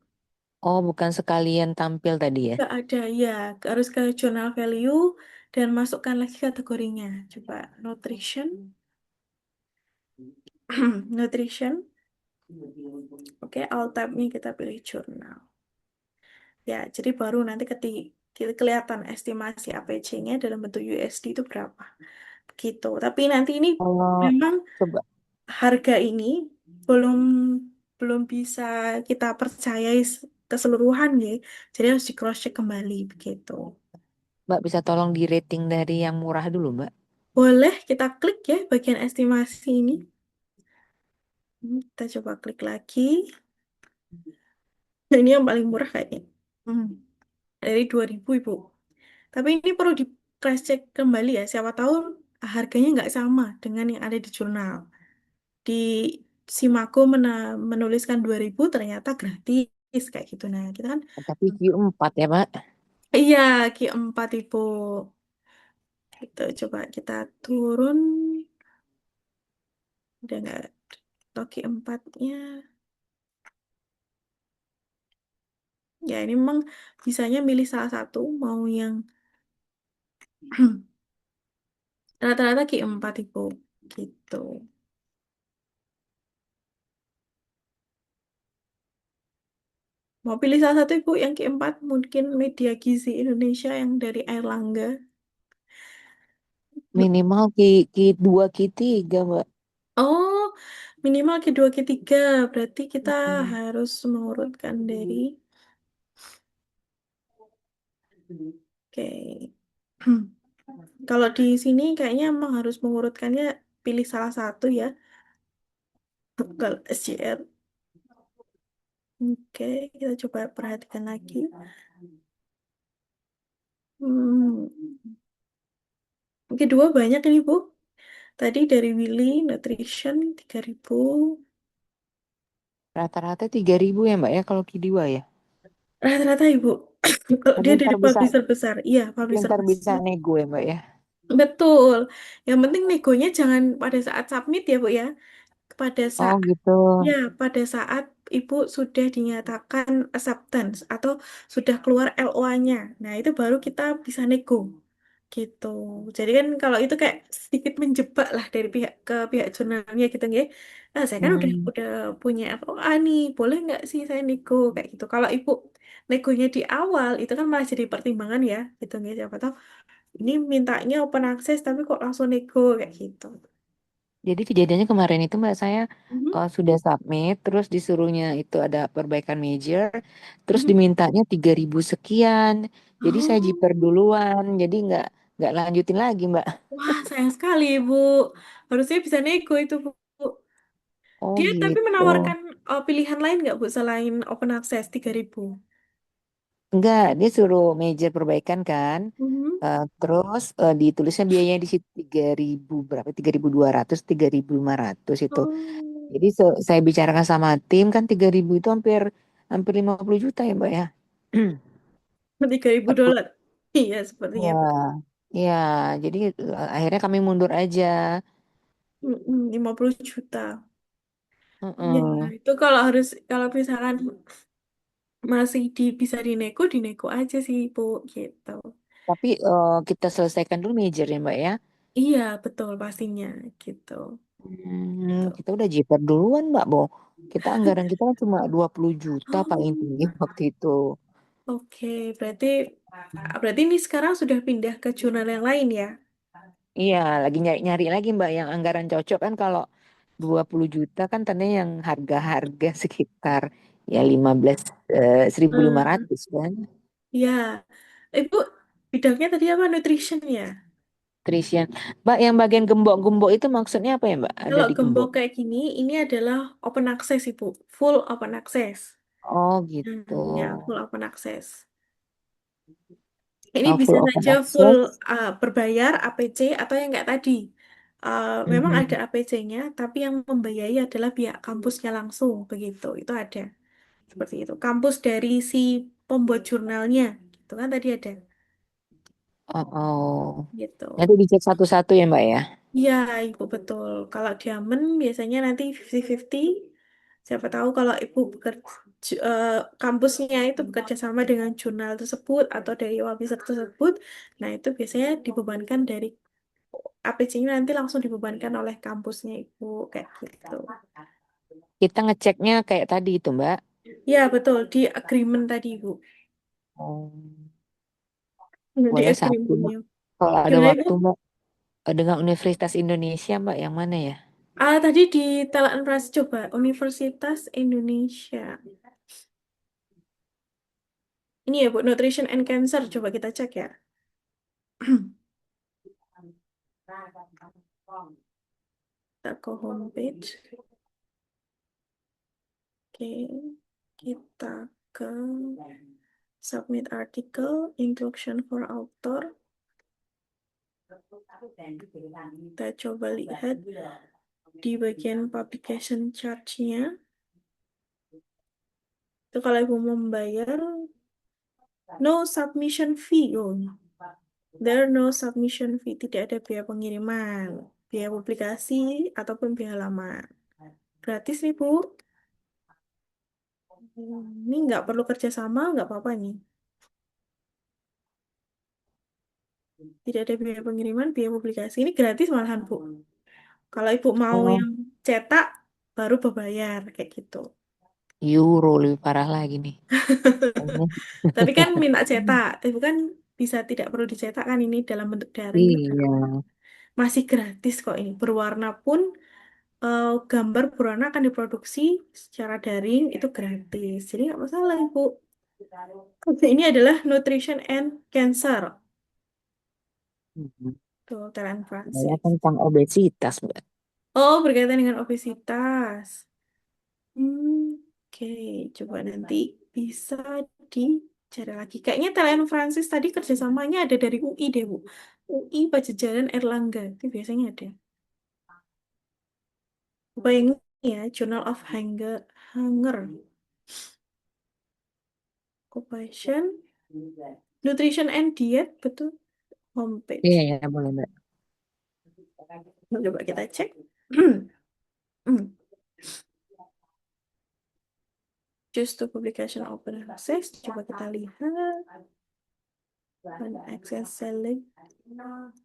Oh, bukan sekalian tampil tadi ya? Nggak ada, ya. Harus ke journal value dan masukkan lagi kategorinya. Coba nutrition. Nutrition. Oke, alt tab-nya kita pilih jurnal. Ya, jadi baru nanti kelihatan estimasi APC-nya dalam bentuk USD itu berapa. Gitu. Tapi nanti ini Kalau memang coba harga ini belum belum bisa kita percayai keseluruhan ya. Jadi harus di cross check kembali begitu. Mbak bisa tolong di rating dari yang murah dulu Mbak. Boleh kita klik ya bagian estimasi ini. Kita coba klik lagi. Nah, ini yang paling murah kayaknya. Hmm, Dari 2000 Ibu. Tapi ini perlu di cross check kembali ya. Siapa tahu harganya nggak sama dengan yang ada di jurnal. Di Simago menuliskan 2000 ternyata gratis kayak gitu. Nah, kita kan Tapi Q4 ya, Mbak. iya Q4 Ibu. Gitu, coba kita turun. Udah nggak atau Q4-nya. Ya, ini memang bisanya milih salah satu, mau yang rata-rata Q4 Ibu. Gitu. Mau pilih salah satu Ibu yang Q4 mungkin Media Gizi Indonesia yang dari Airlangga. Minimal Q2, Q3, Mbak. Oh, minimal Q2 Q3. Berarti kita Hmm. harus mengurutkan dari oke. Kalau di sini kayaknya emang harus mengurutkannya pilih salah satu ya. Kalau SJR. Oke, kita coba perhatikan lagi. Hmm. Kedua banyak ini Bu. Tadi dari Willy Nutrition 3000. Rata-rata 3.000 ya, Mbak ya, kalau Q2 ya. Rata-rata Ibu. Kalau dia Tapi dari publisher besar. Iya, publisher ntar bisa besar. nego ya, Mbak ya. Betul. Yang penting negonya jangan pada saat submit ya Bu ya. Pada Oh saat gitu. ya, pada saat Ibu sudah dinyatakan acceptance atau sudah keluar LOA-nya. Nah, itu baru kita bisa nego. Gitu. Jadi kan kalau itu kayak sedikit menjebak lah dari pihak ke pihak jurnalnya gitu ya. Nah, saya kan udah Hmm. udah punya LOA nih, boleh nggak sih saya nego kayak gitu. Kalau Ibu negonya di awal itu kan malah jadi pertimbangan ya, gitu ya. Siapa tahu ini mintanya open access tapi kok langsung nego kayak gitu. Jadi kejadiannya kemarin itu Mbak saya Mhm. sudah submit, terus disuruhnya itu ada perbaikan major, terus Mhm. dimintanya 3.000 sekian. Jadi saya jiper Oh. duluan, jadi nggak lanjutin lagi Mbak. Wah, sayang sekali, Bu. Harusnya bisa nego itu, Bu. Oh Dia tapi gitu. menawarkan pilihan lain nggak, Bu, selain open access 3000? Enggak, dia suruh major perbaikan kan. Mhm. Terus ditulisnya biayanya di situ 3.000 berapa? 3.200, 3.500 itu. Oh, Jadi saya bicarakan sama tim kan 3.000 itu hampir hampir 50 juta ya Mbak ya. 40. $3.000. Iya, sepertinya, Ya, Bu. ya. Jadi akhirnya kami mundur aja. 50 juta. Ya, Heeh. itu kalau misalkan masih bisa dinego aja sih, Bu, gitu. Tapi kita selesaikan dulu major ya Mbak ya. Iya, betul pastinya, gitu. Tuh. Kita udah jiper duluan Mbak Bo. Kita anggaran kita kan cuma 20 juta paling tinggi Oh, waktu itu. oke. Berarti berarti ini sekarang sudah pindah ke jurnal yang lain ya? Iya, lagi nyari-nyari lagi Mbak yang anggaran cocok kan kalau 20 juta kan tadinya yang harga-harga sekitar ya 15 Hmm, 1.500 kan. ya. Ibu, bidangnya tadi apa? Nutrition ya? Nutrition. Mbak yang bagian gembok-gembok itu maksudnya apa ya Mbak? Ada Kalau di gembok gembok. kayak gini, ini adalah open access, Ibu. Full open access. Oh gitu. Ya, full open access. Ini Oh, bisa full open saja full access. berbayar APC atau yang nggak tadi. Memang ada Mhm. APC-nya, tapi yang membiayai adalah pihak kampusnya langsung, begitu. Itu ada. Seperti itu. Kampus dari si pembuat jurnalnya. Gitu kan tadi ada. Oh, oh. Gitu. Nanti dicek satu-satu ya Mbak ya. Iya, Ibu betul. Kalau Diamond biasanya nanti 50-50. Siapa tahu kalau Ibu kampusnya itu bekerja sama dengan jurnal tersebut atau dari website tersebut, nah itu biasanya dibebankan dari APC-nya nanti langsung dibebankan oleh kampusnya Ibu kayak gitu. Kita ngeceknya kayak tadi itu Mbak. Ya, betul di agreement tadi Ibu. Oh, Di boleh satu Mbak. agreementnya. Kalau ada Gimana Ibu? waktu Mbak dengan Universitas Indonesia Mbak yang mana ya? Tadi di Telan Prasi coba Universitas Indonesia. Ini ya Bu, Nutrition and Cancer. Coba kita cek ya. Kita ke homepage. Oke, kita ke submit article, inclusion for author. Kita coba lihat. di bagian publication charge-nya. Itu kalau ibu mau membayar, no submission fee. Oh, there no submission fee. Tidak ada biaya pengiriman, biaya publikasi, ataupun biaya halaman. Gratis nih, Bu. Ini nggak perlu kerjasama, nggak apa-apa nih. Tidak ada biaya pengiriman, biaya publikasi. Ini gratis malahan, Bu. Kalau ibu mau Oh, yang cetak, baru berbayar, kayak gitu. euro lebih parah lagi nih. Tapi kan minta cetak, tapi kan bisa tidak perlu dicetak kan ini dalam bentuk daring. Iya. Masih gratis kok ini. Berwarna pun gambar berwarna akan diproduksi secara daring itu gratis. Jadi nggak masalah, Ibu. Ini adalah Nutrition and Cancer. Hmm. Tuh, Telen Saya Francis. tentang obesitas, Mbak. Oh, berkaitan dengan obesitas. Oke, coba nanti bisa dicari lagi. Kayaknya Telen Francis tadi kerjasamanya ada dari UI deh, Bu. UI Pajajaran Erlangga. Itu biasanya ada. Bayangin ya, Journal of Hunger. Occupation, Nutrition and Diet, betul. Homepage. Iya, ya, boleh, Mbak. Coba kita cek. Choose to publication open access. Coba kita lihat. Open access select.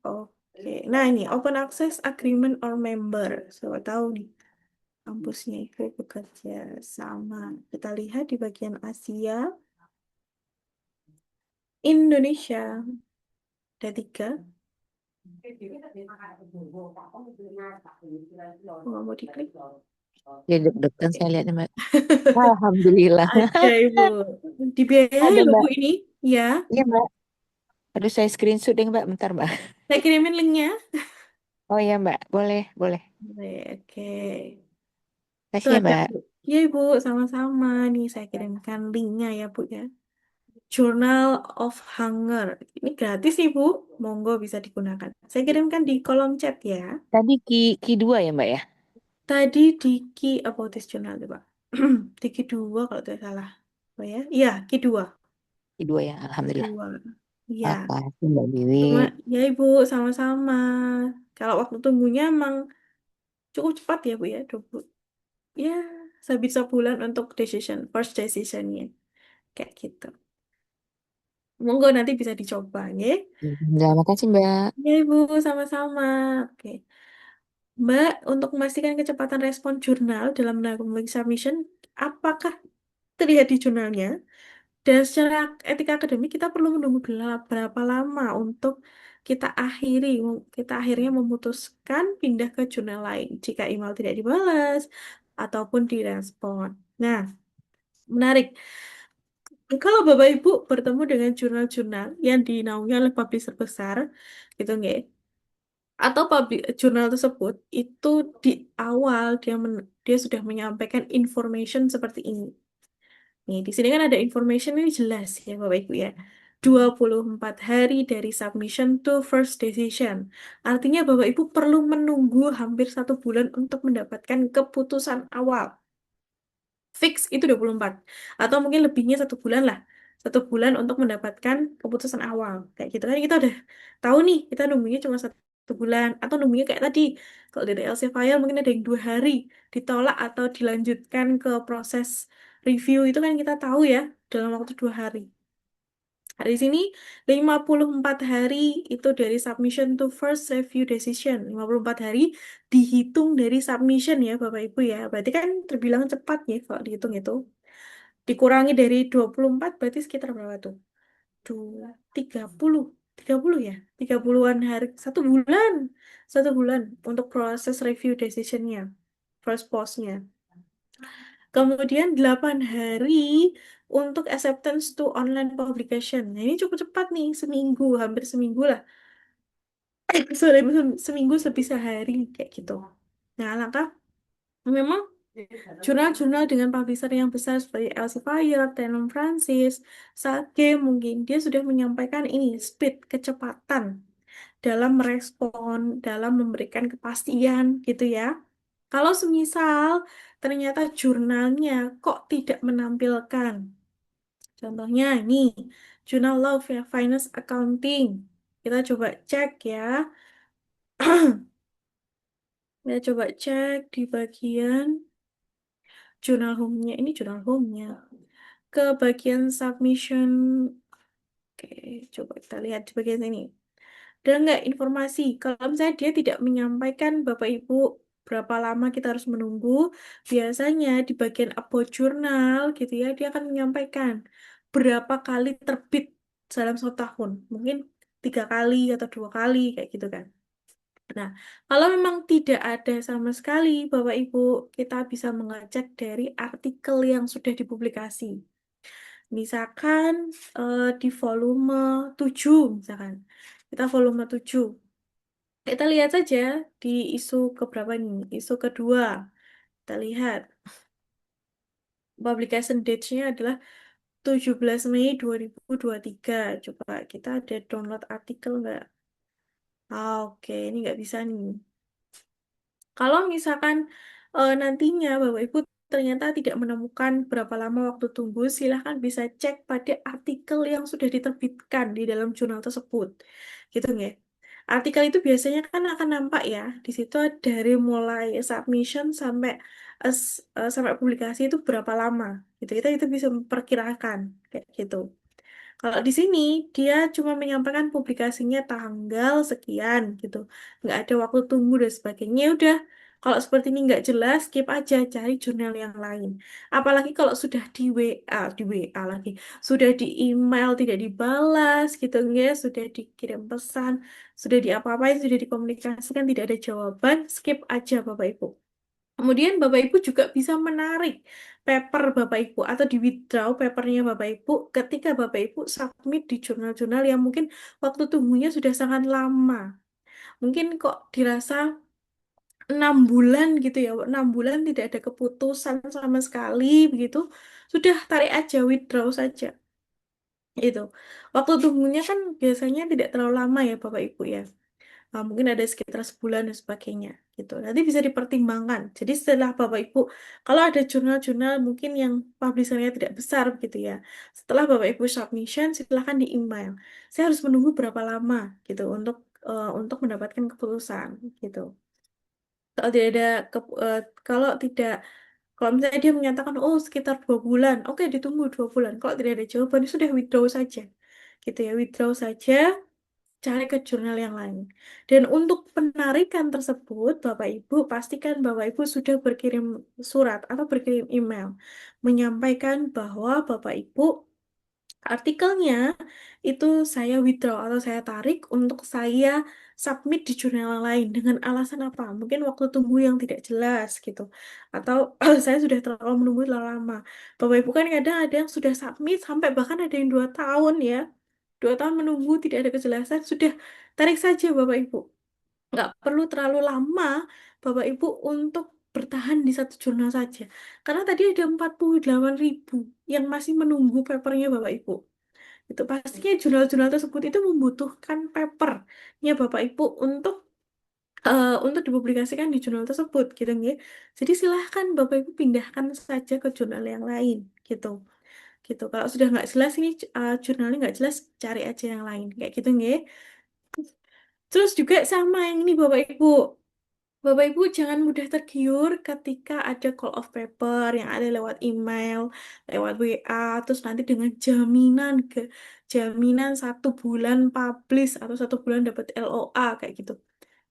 Oke. Nah ini open access agreement or member. Coba tahu nih. Kampusnya itu bekerja sama. Kita lihat di bagian Asia. Indonesia. Ada 3. Oh, mau diklik. Ya, deg-degan saya lihatnya, Mbak. Alhamdulillah. Ada Ibu. Dibiayai Ada, loh Mbak. Bu ini. Ya. Iya, Mbak. Aduh, saya screenshot deh, Mbak. Bentar, Mbak. Saya kirimin linknya. Oh iya, Mbak. Boleh, boleh. Oke. Kasih Tuh ya, ada Mbak. Bu. Iya Ibu, sama-sama. Nih saya kirimkan linknya ya Bu ya. Journal of Hunger. Ini gratis nih Bu. Monggo bisa digunakan. Saya kirimkan di kolom chat ya. Tadi Ki 2 ya, Mbak ya? Tadi di Key About This Journal tuh Pak. Di Key 2 kalau tidak salah. Oh ya? Iya, Key 2. Ki 2 ya, Alhamdulillah. 2. Iya. Makasih, Mbak Biwi. Cuma, ya Ibu, sama-sama. Kalau waktu tunggunya emang cukup cepat ya Bu ya. 20. Ya, sehabis sebulan untuk first decisionnya. Kayak gitu. Monggo nanti bisa dicoba ya. Terima kasih, Mbak. Ya Ibu, sama-sama. Oke. Mbak, untuk memastikan kecepatan respon jurnal dalam melakukan submission, apakah terlihat di jurnalnya? Dan secara etika akademik kita perlu menunggu berapa lama untuk kita akhirnya memutuskan pindah ke jurnal lain jika email tidak dibalas ataupun direspon. Nah, menarik. Kalau Bapak Ibu bertemu dengan jurnal-jurnal yang dinaungi oleh publisher besar, gitu nggak? Atau jurnal tersebut itu di awal dia sudah menyampaikan information seperti ini. Nih, di sini kan ada information ini jelas ya Bapak Ibu ya. 24 hari dari submission to first decision. Artinya Bapak Ibu perlu menunggu hampir 1 bulan untuk mendapatkan keputusan awal. Fix itu 24. Atau mungkin lebihnya 1 bulan lah. 1 bulan untuk mendapatkan keputusan awal. Kayak gitu kan kita udah tahu nih, kita nunggunya cuma 1 bulan. Atau nunggunya kayak tadi. Kalau dari Elsevier mungkin ada yang 2 hari. Ditolak atau dilanjutkan ke proses review. Itu kan kita tahu ya, dalam waktu 2 hari. Nah, di sini 54 hari itu dari submission to first review decision. 54 hari dihitung dari submission ya Bapak Ibu ya. Berarti kan terbilang cepat ya kalau dihitung itu. Dikurangi dari 24 berarti sekitar berapa tuh? 30. 30 ya? 30-an hari. 1 bulan. 1 bulan untuk proses review decisionnya. First post-nya. Kemudian 8 hari untuk acceptance to online publication. Nah, ini cukup cepat nih, seminggu, hampir seminggu lah. Sorry, seminggu lebih sehari, kayak gitu. Nah, langkah memang jurnal-jurnal dengan publisher yang besar seperti Elsevier, Taylor Francis, Sage mungkin dia sudah menyampaikan ini speed, kecepatan dalam merespon, dalam memberikan kepastian gitu ya. Kalau semisal ternyata jurnalnya kok tidak menampilkan, contohnya ini, Jurnal Law of Finance Accounting. Kita coba cek ya. Kita coba cek di bagian jurnal home-nya. Ini jurnal home-nya. Ke bagian submission. Oke, coba kita lihat di bagian ini. Ada nggak informasi? Kalau misalnya dia tidak menyampaikan Bapak Ibu berapa lama kita harus menunggu, biasanya di bagian about jurnal gitu ya, dia akan menyampaikan berapa kali terbit dalam 1 tahun. Mungkin 3 kali atau 2 kali kayak gitu kan. Nah, kalau memang tidak ada sama sekali, Bapak Ibu, kita bisa mengecek dari artikel yang sudah dipublikasi. Misalkan di volume 7, misalkan. Kita volume 7. Kita lihat saja di isu keberapa nih? Isu kedua. Kita lihat. Publication date-nya adalah 17 Mei 2023. Coba kita ada download artikel nggak? Oke, ini nggak bisa nih. Kalau misalkan nantinya Bapak Ibu ternyata tidak menemukan berapa lama waktu tunggu, silahkan bisa cek pada artikel yang sudah diterbitkan di dalam jurnal tersebut. Gitu nggak? Artikel itu biasanya kan akan nampak ya, di situ dari mulai submission sampai sampai publikasi itu berapa lama. Gitu. Itu bisa memperkirakan kayak gitu. Kalau di sini dia cuma menyampaikan publikasinya tanggal sekian gitu, nggak ada waktu tunggu dan sebagainya. Ya udah, kalau seperti ini nggak jelas, skip aja, cari jurnal yang lain. Apalagi kalau sudah di WA lagi, sudah di email tidak dibalas gitu ya, sudah dikirim pesan, sudah diapa-apain, sudah dikomunikasikan tidak ada jawaban, skip aja Bapak Ibu. Kemudian Bapak Ibu juga bisa menarik paper Bapak Ibu atau di withdraw papernya Bapak Ibu ketika Bapak Ibu submit di jurnal-jurnal yang mungkin waktu tunggunya sudah sangat lama. Mungkin kok dirasa 6 bulan gitu ya, 6 bulan tidak ada keputusan sama sekali begitu. Sudah tarik aja, withdraw saja. Itu. Waktu tunggunya kan biasanya tidak terlalu lama ya Bapak Ibu ya. Mungkin ada sekitar sebulan dan sebagainya gitu. Nanti bisa dipertimbangkan. Jadi setelah Bapak Ibu, kalau ada jurnal-jurnal mungkin yang publishernya tidak besar begitu ya. Setelah Bapak Ibu submission, silahkan di email. Saya harus menunggu berapa lama gitu untuk mendapatkan keputusan gitu. Kalau tidak ada kalau tidak kalau misalnya dia menyatakan oh sekitar 2 bulan, oke ditunggu 2 bulan. Kalau tidak ada jawaban, sudah withdraw saja, gitu ya, withdraw saja, cari ke jurnal yang lain. Dan untuk penarikan tersebut, Bapak Ibu, pastikan Bapak Ibu sudah berkirim surat atau berkirim email menyampaikan bahwa Bapak Ibu artikelnya itu saya withdraw atau saya tarik untuk saya submit di jurnal yang lain dengan alasan apa? Mungkin waktu tunggu yang tidak jelas gitu. Atau saya sudah terlalu menunggu terlalu lama. Bapak Ibu kan kadang ada yang sudah submit sampai bahkan ada yang 2 tahun ya. 2 tahun menunggu tidak ada kejelasan, sudah tarik saja Bapak Ibu. Nggak perlu terlalu lama Bapak Ibu untuk bertahan di satu jurnal saja. Karena tadi ada 48.000 yang masih menunggu papernya Bapak Ibu. Itu pastinya jurnal-jurnal tersebut itu membutuhkan papernya Bapak Ibu untuk dipublikasikan di jurnal tersebut gitu nggih. Jadi silahkan Bapak Ibu pindahkan saja ke jurnal yang lain gitu. Gitu. Kalau sudah nggak jelas ini jurnalnya nggak jelas, cari aja yang lain kayak gitu nggih. Terus juga sama yang ini Bapak Ibu. Bapak Ibu jangan mudah tergiur ketika ada call of paper yang ada lewat email, lewat WA, terus nanti dengan jaminan 1 bulan publish atau 1 bulan dapat LOA kayak gitu.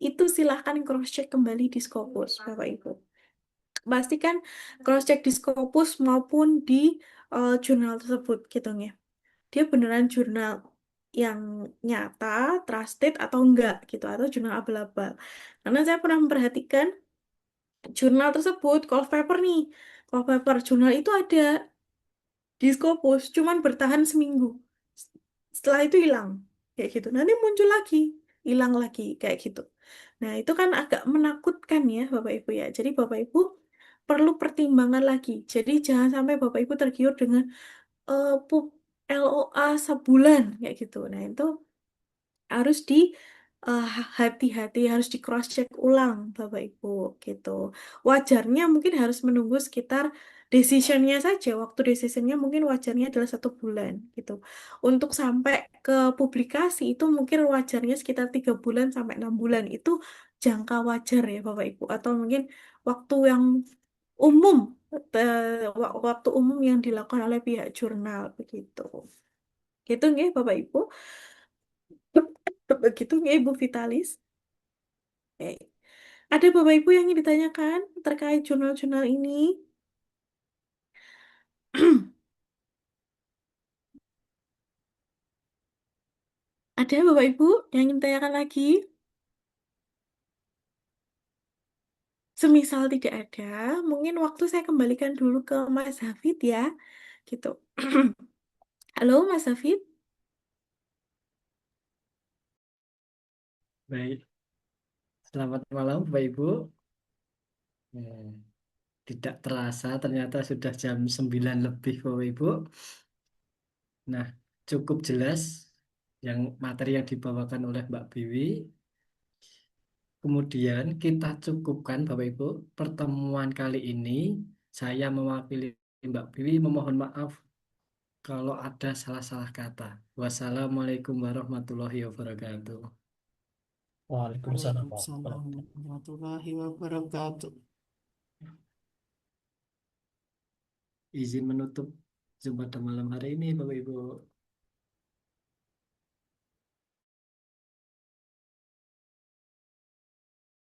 Itu silahkan cross check kembali di Scopus, Bapak Ibu. Pastikan cross check di Scopus maupun di jurnal tersebut gitu ya. Dia beneran jurnal yang nyata, trusted atau enggak gitu, atau jurnal abal-abal. Karena saya pernah memperhatikan jurnal tersebut, call paper nih, call paper jurnal itu ada di Scopus, cuman bertahan seminggu. Setelah itu hilang, kayak gitu. Nanti muncul lagi, hilang lagi, kayak gitu. Nah, itu kan agak menakutkan ya, Bapak Ibu ya. Jadi Bapak Ibu perlu pertimbangan lagi. Jadi jangan sampai Bapak Ibu tergiur dengan LOA sebulan kayak gitu. Nah, itu harus hati-hati, harus di cross check ulang Bapak Ibu gitu. Wajarnya mungkin harus menunggu sekitar decisionnya saja, waktu decisionnya mungkin wajarnya adalah 1 bulan gitu. Untuk sampai ke publikasi itu mungkin wajarnya sekitar 3 bulan sampai 6 bulan, itu jangka wajar ya Bapak Ibu, atau mungkin waktu yang umum, waktu umum yang dilakukan oleh pihak jurnal begitu. Gitu nggih Bapak Ibu. Begitu nggih Ibu Vitalis. Oke. Ada Bapak Ibu yang ingin ditanyakan terkait jurnal-jurnal ini? Ada Bapak Ibu yang ingin ditanyakan lagi? Semisal tidak ada, mungkin waktu saya kembalikan dulu ke Mas Hafid ya. Gitu. Halo Mas Hafid. Baik, selamat malam Bapak Ibu. Eh, Tidak terasa ternyata sudah jam 9 lebih Bapak Ibu. Nah, cukup jelas yang materi yang dibawakan oleh Mbak Biwi. Kemudian kita cukupkan Bapak Ibu pertemuan kali ini. Saya mewakili Mbak Biwi memohon maaf kalau ada salah-salah kata. Wassalamualaikum warahmatullahi wabarakatuh. Waalaikumsalam Waalaikumsalam warahmatullahi warahmatullahi wabarakatuh. Izin menutup Zoom pada malam hari ini Bapak Ibu.